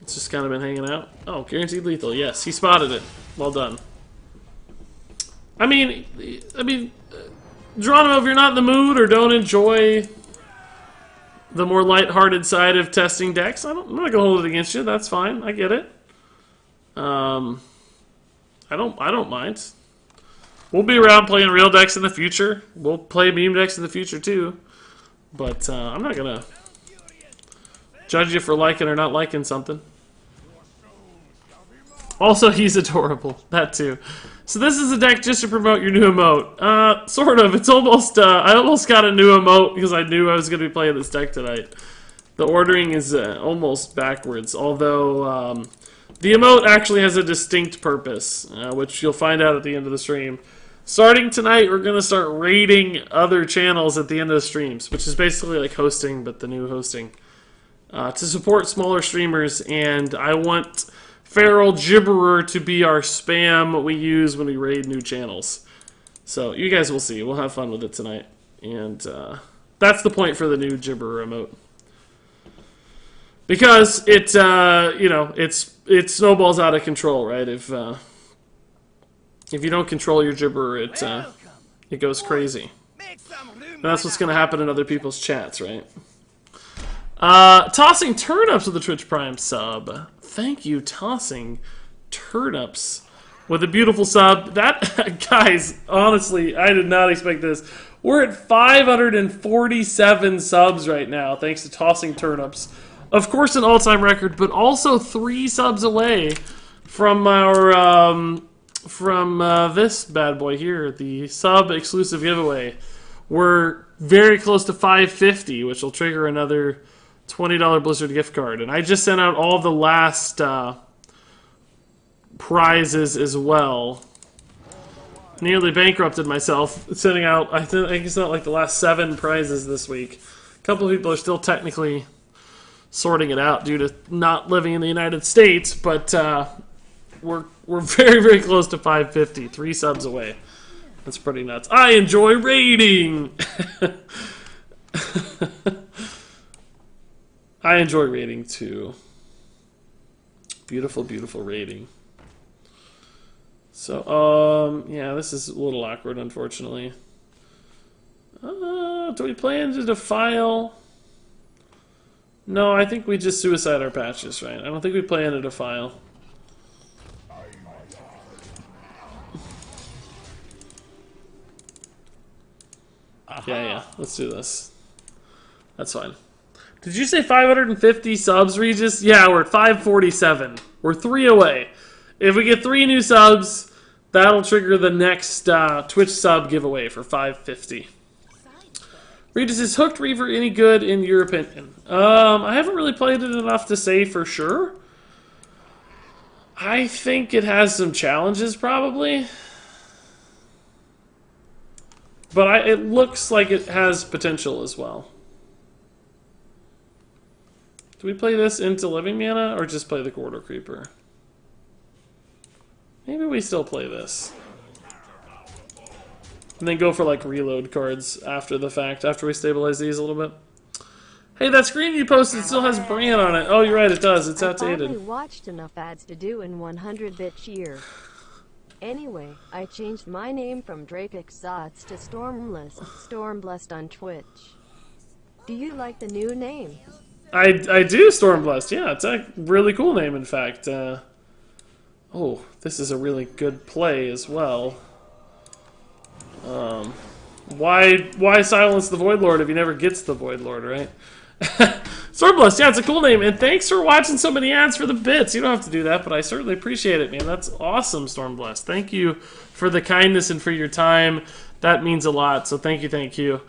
It's just kind of been hanging out. Oh, guaranteed lethal. Yes, he spotted it. Well done. I mean, Geronimo, if you're not in the mood or don't enjoy the more lighthearted side of testing decks, I'm not gonna hold it against you. That's fine. I get it. I don't mind. We'll be around playing real decks in the future. We'll play meme decks in the future too. But I'm not gonna judge you for liking or not liking something. Also, he's adorable. That too. So this is a deck just to promote your new emote. Sort of. It's almost, I almost got a new emote because I knew I was going to be playing this deck tonight. The ordering is almost backwards, although the emote actually has a distinct purpose, which you'll find out at the end of the stream. Starting tonight, we're going to start raiding other channels at the end of the streams, which is basically like hosting, but the new hosting, to support smaller streamers, and I want Feral Gibberer to be our spam we use when we raid new channels. So you guys will see. We'll have fun with it tonight. And that's the point for the new Gibberer emote. Because it, it snowballs out of control, right? If you don't control your Gibberer, it goes crazy. And that's what's going to happen in other people's chats, right? Tossing Turnips with the Twitch Prime sub. Thank you, Tossing Turnips with a beautiful sub. That, guys, honestly, I did not expect this. We're at 547 subs right now, thanks to Tossing Turnips. Of course, an all-time record, but also 3 subs away from our this bad boy here, the sub-exclusive giveaway. We're very close to 550, which will trigger another $20 Blizzard gift card. And I just sent out all the last prizes as well. Nearly bankrupted myself sending out, I think it's not like the last 7 prizes this week. A couple of people are still technically sorting it out due to not living in the United States, but we're very, very close to 550. 3 subs away. That's pretty nuts. I enjoy raiding! I enjoy raiding too. Beautiful, beautiful raiding. So, yeah, this is a little awkward, unfortunately. Do we plan to defile? No, I think we just suicide our patches, right? I don't think we plan to defile. Yeah, let's do this. That's fine. Did you say 550 subs, Regis? Yeah, we're at 547. We're 3 away. If we get 3 new subs, that'll trigger the next Twitch sub giveaway for 550. Regis, is Hooked Reaver any good in your opinion? I haven't really played it enough to say for sure. I think it has some challenges, probably. But it looks like it has potential as well. Do we play this into Living Mana, or just play the Corridor Creeper? Maybe we still play this. And then go for, like, reload cards after the fact, after we stabilize these a little bit. Hey, that screen you posted still has Bran on it. Oh, you're right, it does. It's outdated. I finally watched enough ads to do in 100-bit cheer. Anyway, I changed my name from Drake Exots to Stormblessed on Twitch. Do you like the new name? I do, Stormblessed. Yeah, it's a really cool name, in fact. Oh, this is a really good play as well. Why silence the Void Lord if he never gets the Void Lord, right? Stormblessed, yeah, it's a cool name, and thanks for watching so many ads for the bits. You don't have to do that, but I certainly appreciate it, man. That's awesome, Stormblessed. Thank you for the kindness and for your time. That means a lot, so thank you, thank you.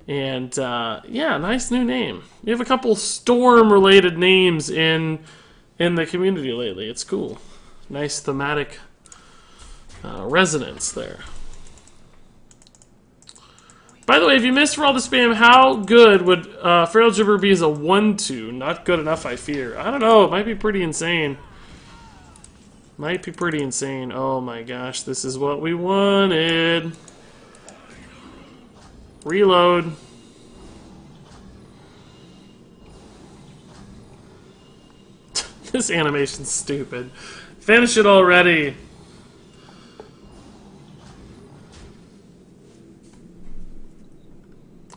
And, yeah, nice new name. We have a couple Storm-related names in the community lately. It's cool. Nice thematic resonance there. By the way, if you missed for all the spam, how good would Feral Gibberer be as a 1-2? Not good enough, I fear. I don't know. It might be pretty insane. Might be pretty insane. Oh my gosh, this is what we wanted. Reload. This animation's stupid. Finish it already.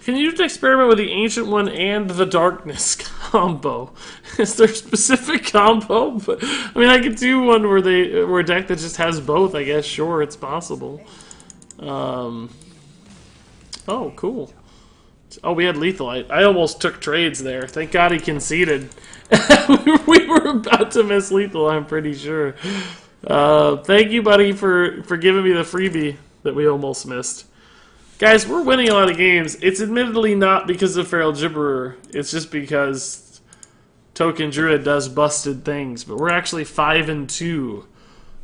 Can you just experiment with the Ancient One and the Darkness combo? Is there a specific combo? But, I mean, I could do one where a deck that just has both, I guess. Sure, it's possible. Oh, cool. Oh, we had Lethal. I almost took trades there. Thank God he conceded. We were about to miss Lethal, I'm pretty sure. Thank you, buddy, for giving me the freebie that we almost missed. Guys, we're winning a lot of games. It's admittedly not because of Feral Gibberer. It's just because Token Druid does busted things. But we're actually 5-2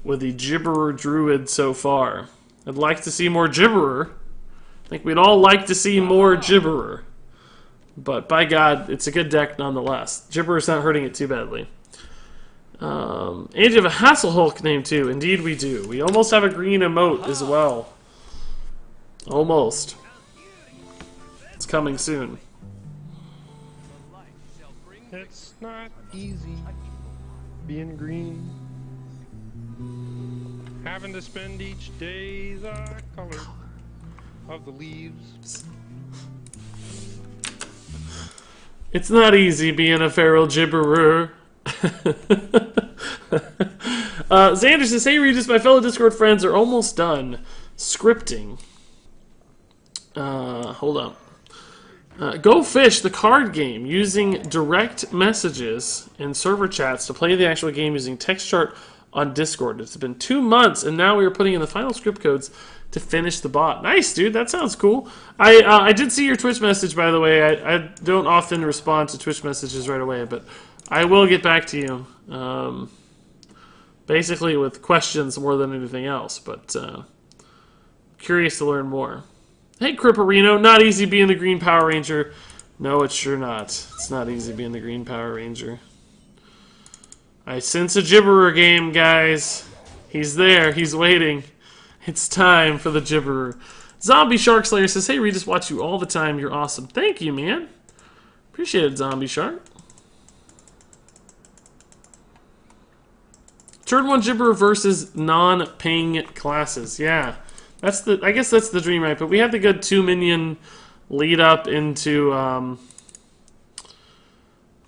with the Gibberer Druid so far. I'd like to see more Gibberer. I think we'd all like to see more Gibberer. But by God, it's a good deck nonetheless. Gibberer's not hurting it too badly. And you have a Hasselhulk name too. Indeed we do. We almost have a green emote as well. Almost. It's coming soon. It's not easy being green. Having to spend each day the color of the leaves. It's not easy being a feral gibberer. Xander says, hey Regis, my fellow Discord friends are almost done scripting. Hold on. Go Fish, the card game, using direct messages and server chats to play the actual game using text chart on Discord. It's been 2 months, and now we are putting in the final script codes to finish the bot. Nice, dude. That sounds cool. I did see your Twitch message, by the way. I don't often respond to Twitch messages right away, but I will get back to you. Basically with questions more than anything else, but curious to learn more. Hey, Cripperino. Not easy being the Green Power Ranger. No, it's sure not. It's not easy being the Green Power Ranger. I sense a Gibberer game, guys. He's there. He's waiting. It's time for the Gibberer. Zombie Shark Slayer says, hey, Regis, watch you all the time. You're awesome. Thank you, man. Appreciate it, Zombie Shark. Turn 1 Gibberer versus non-ping classes. Yeah. I guess that's the dream, right? But we have the good 2-minion lead up into... man,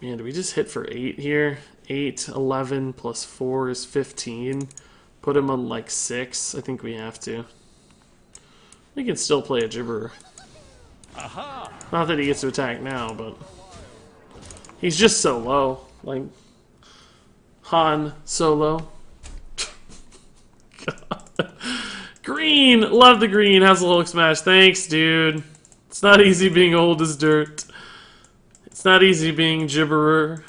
did we just hit for 8 here? 8, 11 plus 4 is 15. Put him on like 6. I think we have to. We can still play a Gibberer. Aha! Not that he gets to attack now, but he's just so low. Like Han Solo. God. Green! Love the green. How's the Hulk smash? Thanks, dude. It's not easy being old as dirt. It's not easy being Gibberer.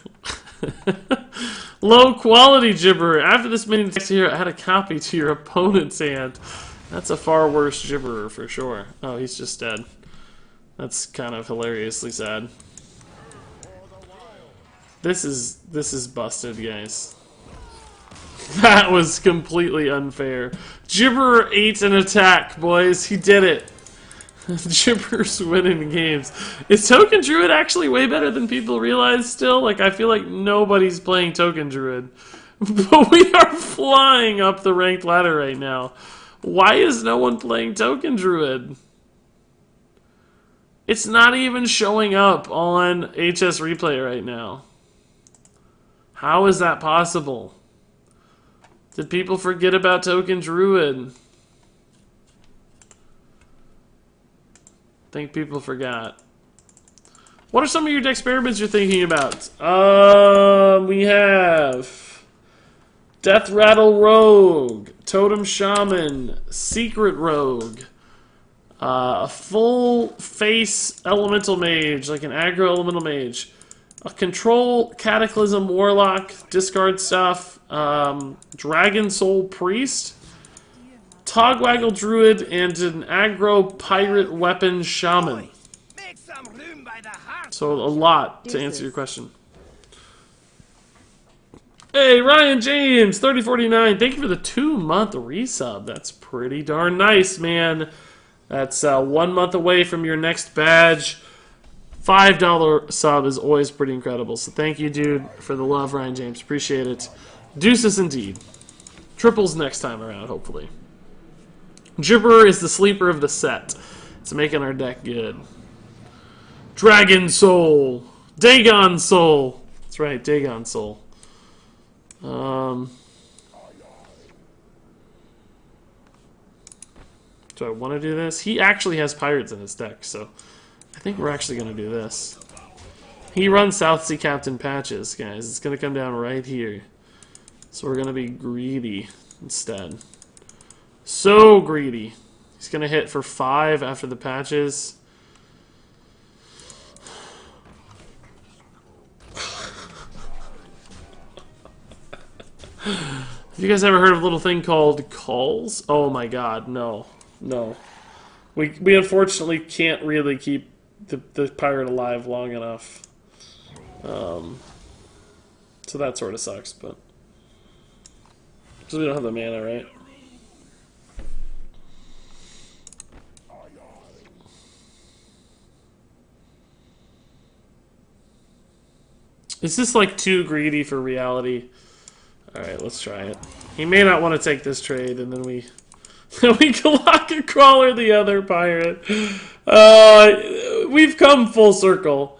Low quality Gibberer. After this mini text here, add a copy to your opponent's hand. That's a far worse Gibberer for sure. Oh, he's just dead. That's kind of hilariously sad. This is busted, guys. That was completely unfair. Gibberer ate an attack, boys. He did it. Gibberer's winning games. Is Token Druid actually way better than people realize still? Like, I feel like nobody's playing Token Druid. But we are flying up the ranked ladder right now. Why is no one playing Token Druid? It's not even showing up on HS Replay right now. How is that possible? Did people forget about Token Druid? I think people forgot. What are some of your deck experiments you're thinking about? We have Death Rattle Rogue, Totem Shaman, Secret Rogue, a full face Elemental Mage, like an aggro Elemental Mage, a Control Cataclysm Warlock, discard stuff, Dragon Soul Priest, Togwaggle Druid, and an aggro Pirate Weapon Shaman. So a lot to answer your question. Hey, Ryan James, 3049. Thank you for the 2-month resub. That's pretty darn nice, man. That's 1 month away from your next badge. $5 sub is always pretty incredible. So thank you, dude, for the love, Ryan James. Appreciate it. Deuces indeed. Triples next time around, hopefully. Gibberer is the sleeper of the set. It's making our deck good. Dragon Soul. Dagon Soul. That's right, Dagon Soul. Do I want to do this? He actually has pirates in his deck, so I think we're actually going to do this. He runs South Sea Captain Patches, guys. It's going to come down right here. So we're going to be greedy instead. So greedy. He's going to hit for 5 after the patches. Have you guys ever heard of a little thing called calls? Oh my god, no. No. We unfortunately can't really keep the pirate alive long enough. So that sort of sucks, but... Because we don't have the mana, right? Is this like too greedy for reality? Alright, let's try it. He may not want to take this trade, and then we Galactic Crawler the other pirate. We've come full circle.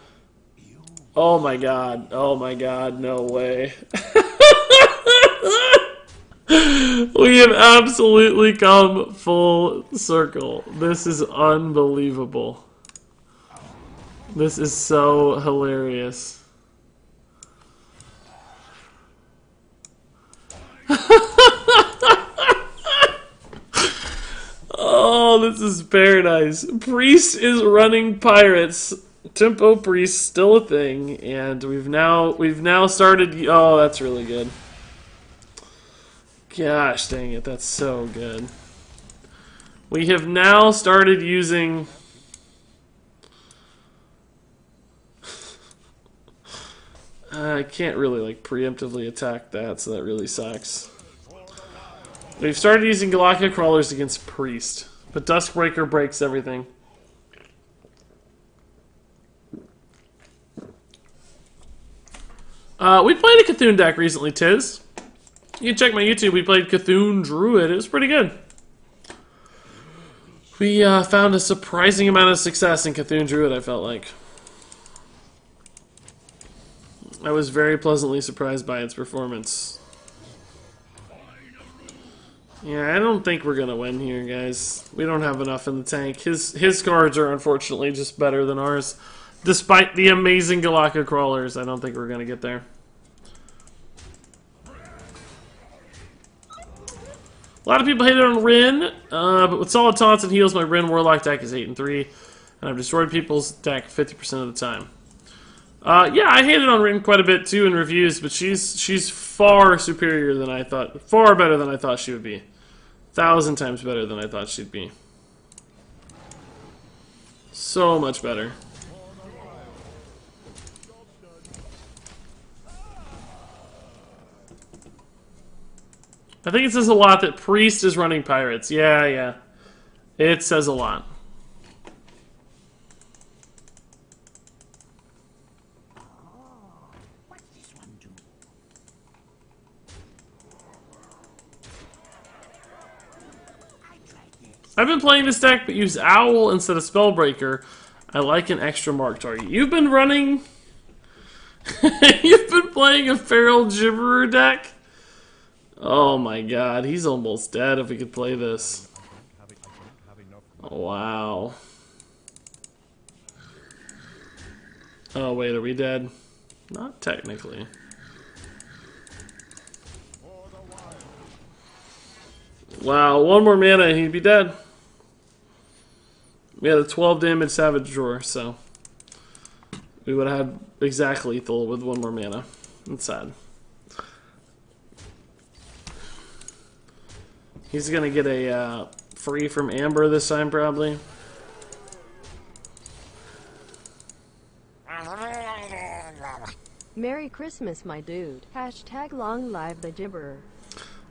Oh my god. Oh my god, no way. We have absolutely come full circle. This is unbelievable. This is so hilarious. Oh, this is paradise. Priest is running pirates. Tempo Priest still a thing, and we've now started. Oh, that's really good. Gosh dang it, that's so good. We have now started using. I can't really like preemptively attack that, so that really sucks. We've started using Galactic Crawlers against Priest, but Duskbreaker breaks everything. We played a Cthulhu deck recently, Tiz. You can check my YouTube. We played Token Druid. It was pretty good. We found a surprising amount of success in Token Druid, I felt like. I was very pleasantly surprised by its performance. Yeah, I don't think we're gonna win here, guys. We don't have enough in the tank. His cards are unfortunately just better than ours. Despite the amazing Galactic Crawlers, I don't think we're gonna get there. A lot of people hated on Rin, but with solid taunts and heals, my Rin Warlock deck is 8-3, and I've destroyed people's deck 50% of the time. Yeah, I hated on Rin quite a bit too in reviews, but she's far superior than I thought, far better than I thought she would be. 1,000 times better than I thought she'd be. So much better. I think it says a lot that Priest is running pirates. Yeah. It says a lot. I've been playing this deck, but use Owl instead of Spellbreaker. I like an extra mark target. You've been running... You've been playing a Feral Gibberer deck? Oh my god, he's almost dead if we could play this. Wow. Oh wait, are we dead? Not technically. Wow, one more mana and he'd be dead. We had a 12 damage Savage Drawer, so we would have had exact lethal with one more mana. That's sad. He's gonna get a free from Amber this time, probably. Merry Christmas, my dude. Hashtag long live the Gibberer.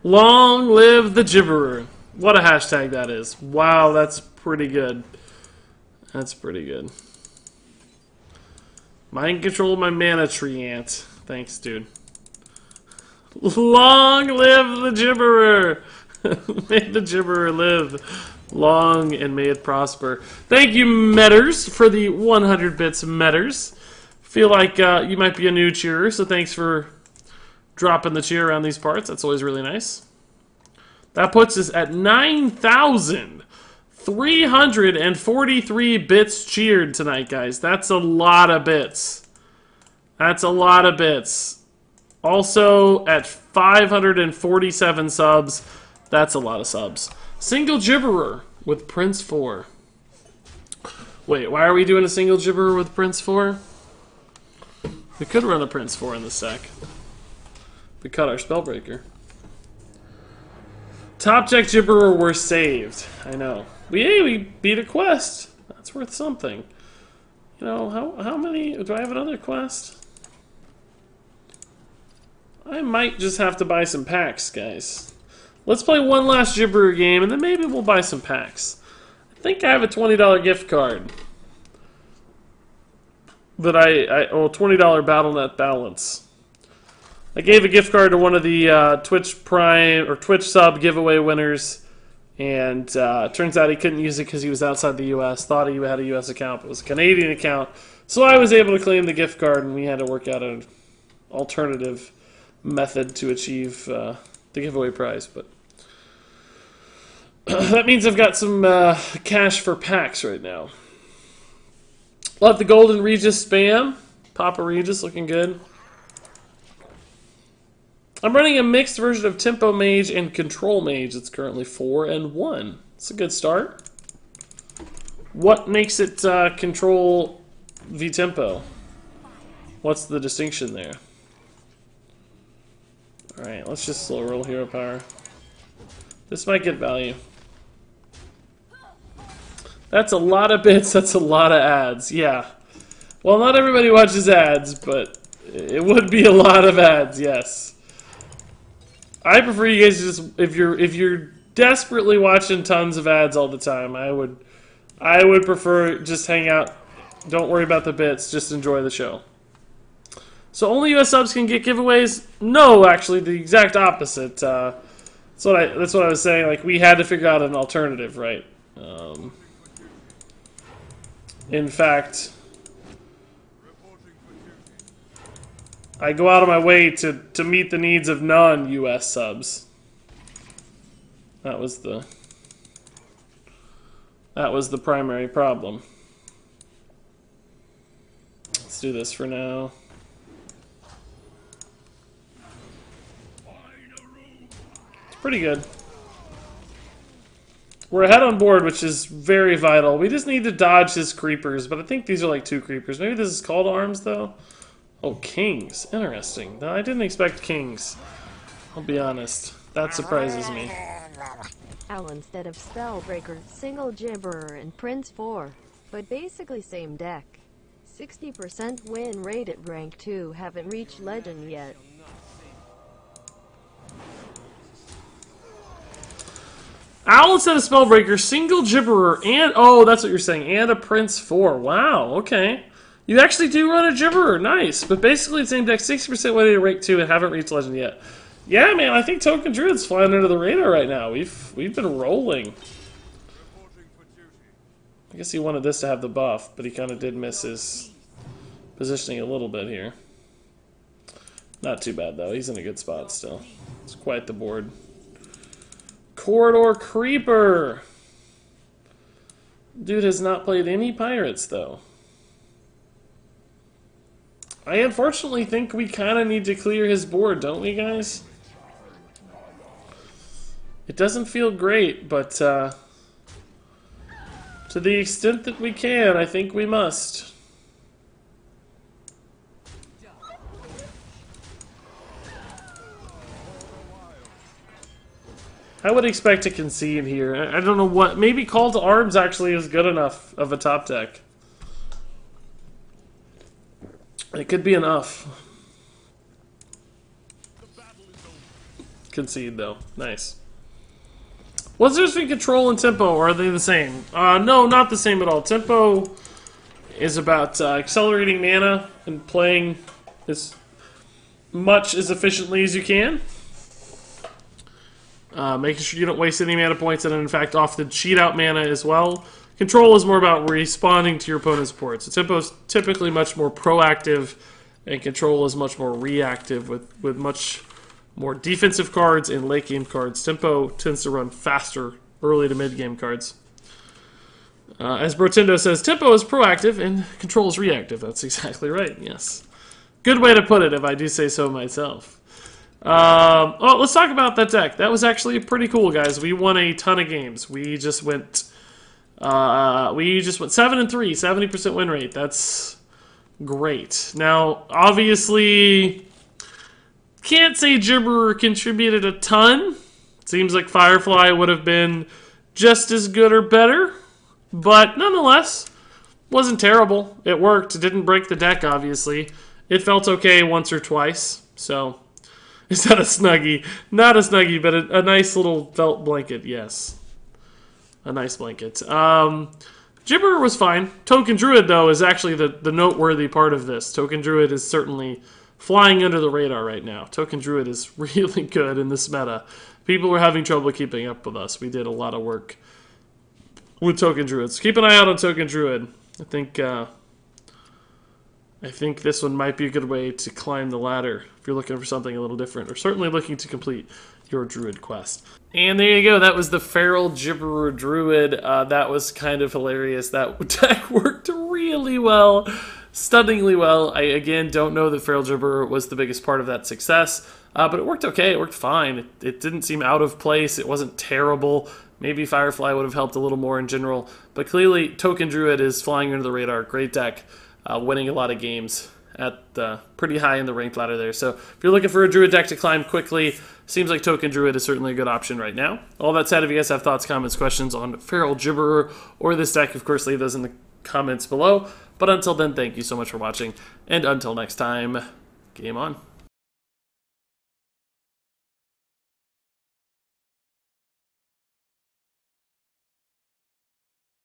Long live the Gibberer. What a hashtag that is. Wow, that's pretty good. That's pretty good. Mind control my mana tree ant. Thanks, dude. Long live the Gibberer. May the Gibberer live long and may it prosper. Thank you, Metters, for the 100 bits, Metters. Feel like you might be a new cheerer, so thanks for dropping the cheer around these parts. That's always really nice. That puts us at 9,343 bits cheered tonight, guys. That's a lot of bits. That's a lot of bits. Also, at 547 subs, that's a lot of subs. Single Gibberer with Prince 4. Wait, why are we doing a single Gibberer with Prince 4? We could run a Prince 4 in this deck. We cut our Spellbreaker. Top deck Gibberer were saved. I know. We beat a quest. That's worth something. You know, how many... Do I have another quest? I might just have to buy some packs, guys. Let's play one last Gibberer game, and then maybe we'll buy some packs. I think I have a $20 gift card. that oh, $20 BattleNet balance. I gave a gift card to one of the Twitch Prime or Twitch sub giveaway winners, and turns out he couldn't use it because he was outside the U.S. Thought he had a U.S. account, but it was a Canadian account. So I was able to claim the gift card, and we had to work out an alternative method to achieve the giveaway prize. But that means I've got some cash for packs right now. Let the Golden Regis spam. Papa Regis looking good. I'm running a mixed version of Tempo Mage and Control Mage. It's currently 4 and 1. It's a good start. What makes it Control v Tempo? What's the distinction there? Alright, let's just slow roll hero power. This might get value. That's a lot of bits, that's a lot of ads, yeah. Well, not everybody watches ads, but it would be a lot of ads, yes. I prefer you guys to just, if you're desperately watching tons of ads all the time, I would prefer just hang out, don't worry about the bits, just enjoy the show. So only US subs can get giveaways? No, actually, the exact opposite. That's what I was saying, like we had to figure out an alternative, right? In fact, I go out of my way to meet the needs of non-US subs. That was the primary problem. Let's do this for now. It's pretty good. We're ahead on board, which is very vital. We just need to dodge his creepers, but I think these are like 2 creepers. Maybe this is called arms, though? Oh, kings. Interesting. No, I didn't expect kings. I'll be honest. That surprises me. Owl instead of Spellbreaker, single Gibberer and Prince 4. But basically same deck. 60% win rate at rank 2, haven't reached legend yet. Owl instead of Spellbreaker, single Gibberer, and... Oh, that's what you're saying. And a Prince 4. Wow, okay. You actually do run a Gibberer. Nice. But basically the same deck, 60% win rate at rank 2, and haven't reached legend yet. Yeah, man, I think Token Druid's flying under the radar right now. We've been rolling. I guess he wanted this to have the buff, but he kind of did miss his positioning a little bit here. Not too bad, though. He's in a good spot still. It's quite the board. Corridor Creeper. Dude has not played any pirates, though. I unfortunately think we kind of need to clear his board, don't we, guys? It doesn't feel great, but to the extent that we can, I think we must. I would expect to concede here. I don't know what... Maybe Call to Arms actually is good enough of a top deck. It could be enough. Concede, though. Nice. What's the difference between Control and Tempo? Or are they the same? No, not the same at all. Tempo is about accelerating mana and playing as much as efficiently as you can. Making sure you don't waste any mana points, and in fact often cheat out mana as well. Control is more about responding to your opponent's board. So Tempo is typically much more proactive, and Control is much more reactive with much more defensive cards and late game cards. Tempo tends to run faster early to mid game cards. As Brotendo says, Tempo is proactive and Control is reactive. That's exactly right, yes. Good way to put it, if I do say so myself. Oh, let's talk about that deck. That was actually pretty cool, guys. We won a ton of games. We just went 7-3, 70% win rate. That's great. Now, obviously, can't say Gibberer contributed a ton. Seems like Firefly would have been just as good or better, but nonetheless, wasn't terrible. It worked. It didn't break the deck, obviously. It felt okay once or twice, so... Is that a Snuggie? Not a Snuggie, but a nice little felt blanket, yes. A nice blanket. Gibberer was fine. Token Druid, though, is actually the noteworthy part of this. Token Druid is certainly flying under the radar right now. Token Druid is really good in this meta. People were having trouble keeping up with us. We did a lot of work with Token Druid. So keep an eye out on Token Druid. I think this one might be a good way to climb the ladder if you're looking for something a little different, or certainly looking to complete your Druid quest. And there you go. That was the Feral Gibberer Druid. That was kind of hilarious. That deck worked really well, stunningly well. I, again, don't know that Feral Gibberer was the biggest part of that success, but it worked okay. It worked fine. It didn't seem out of place. It wasn't terrible. Maybe Firefly would have helped a little more in general, but clearly Token Druid is flying under the radar. Great deck, winning a lot of games at pretty high in the ranked ladder there. So if you're looking for a Druid deck to climb quickly, seems like Token Druid is certainly a good option right now. All that said, if you guys have thoughts, comments, questions on Feral Gibberer or this deck, of course, leave those in the comments below. But until then, thank you so much for watching, and until next time, game on.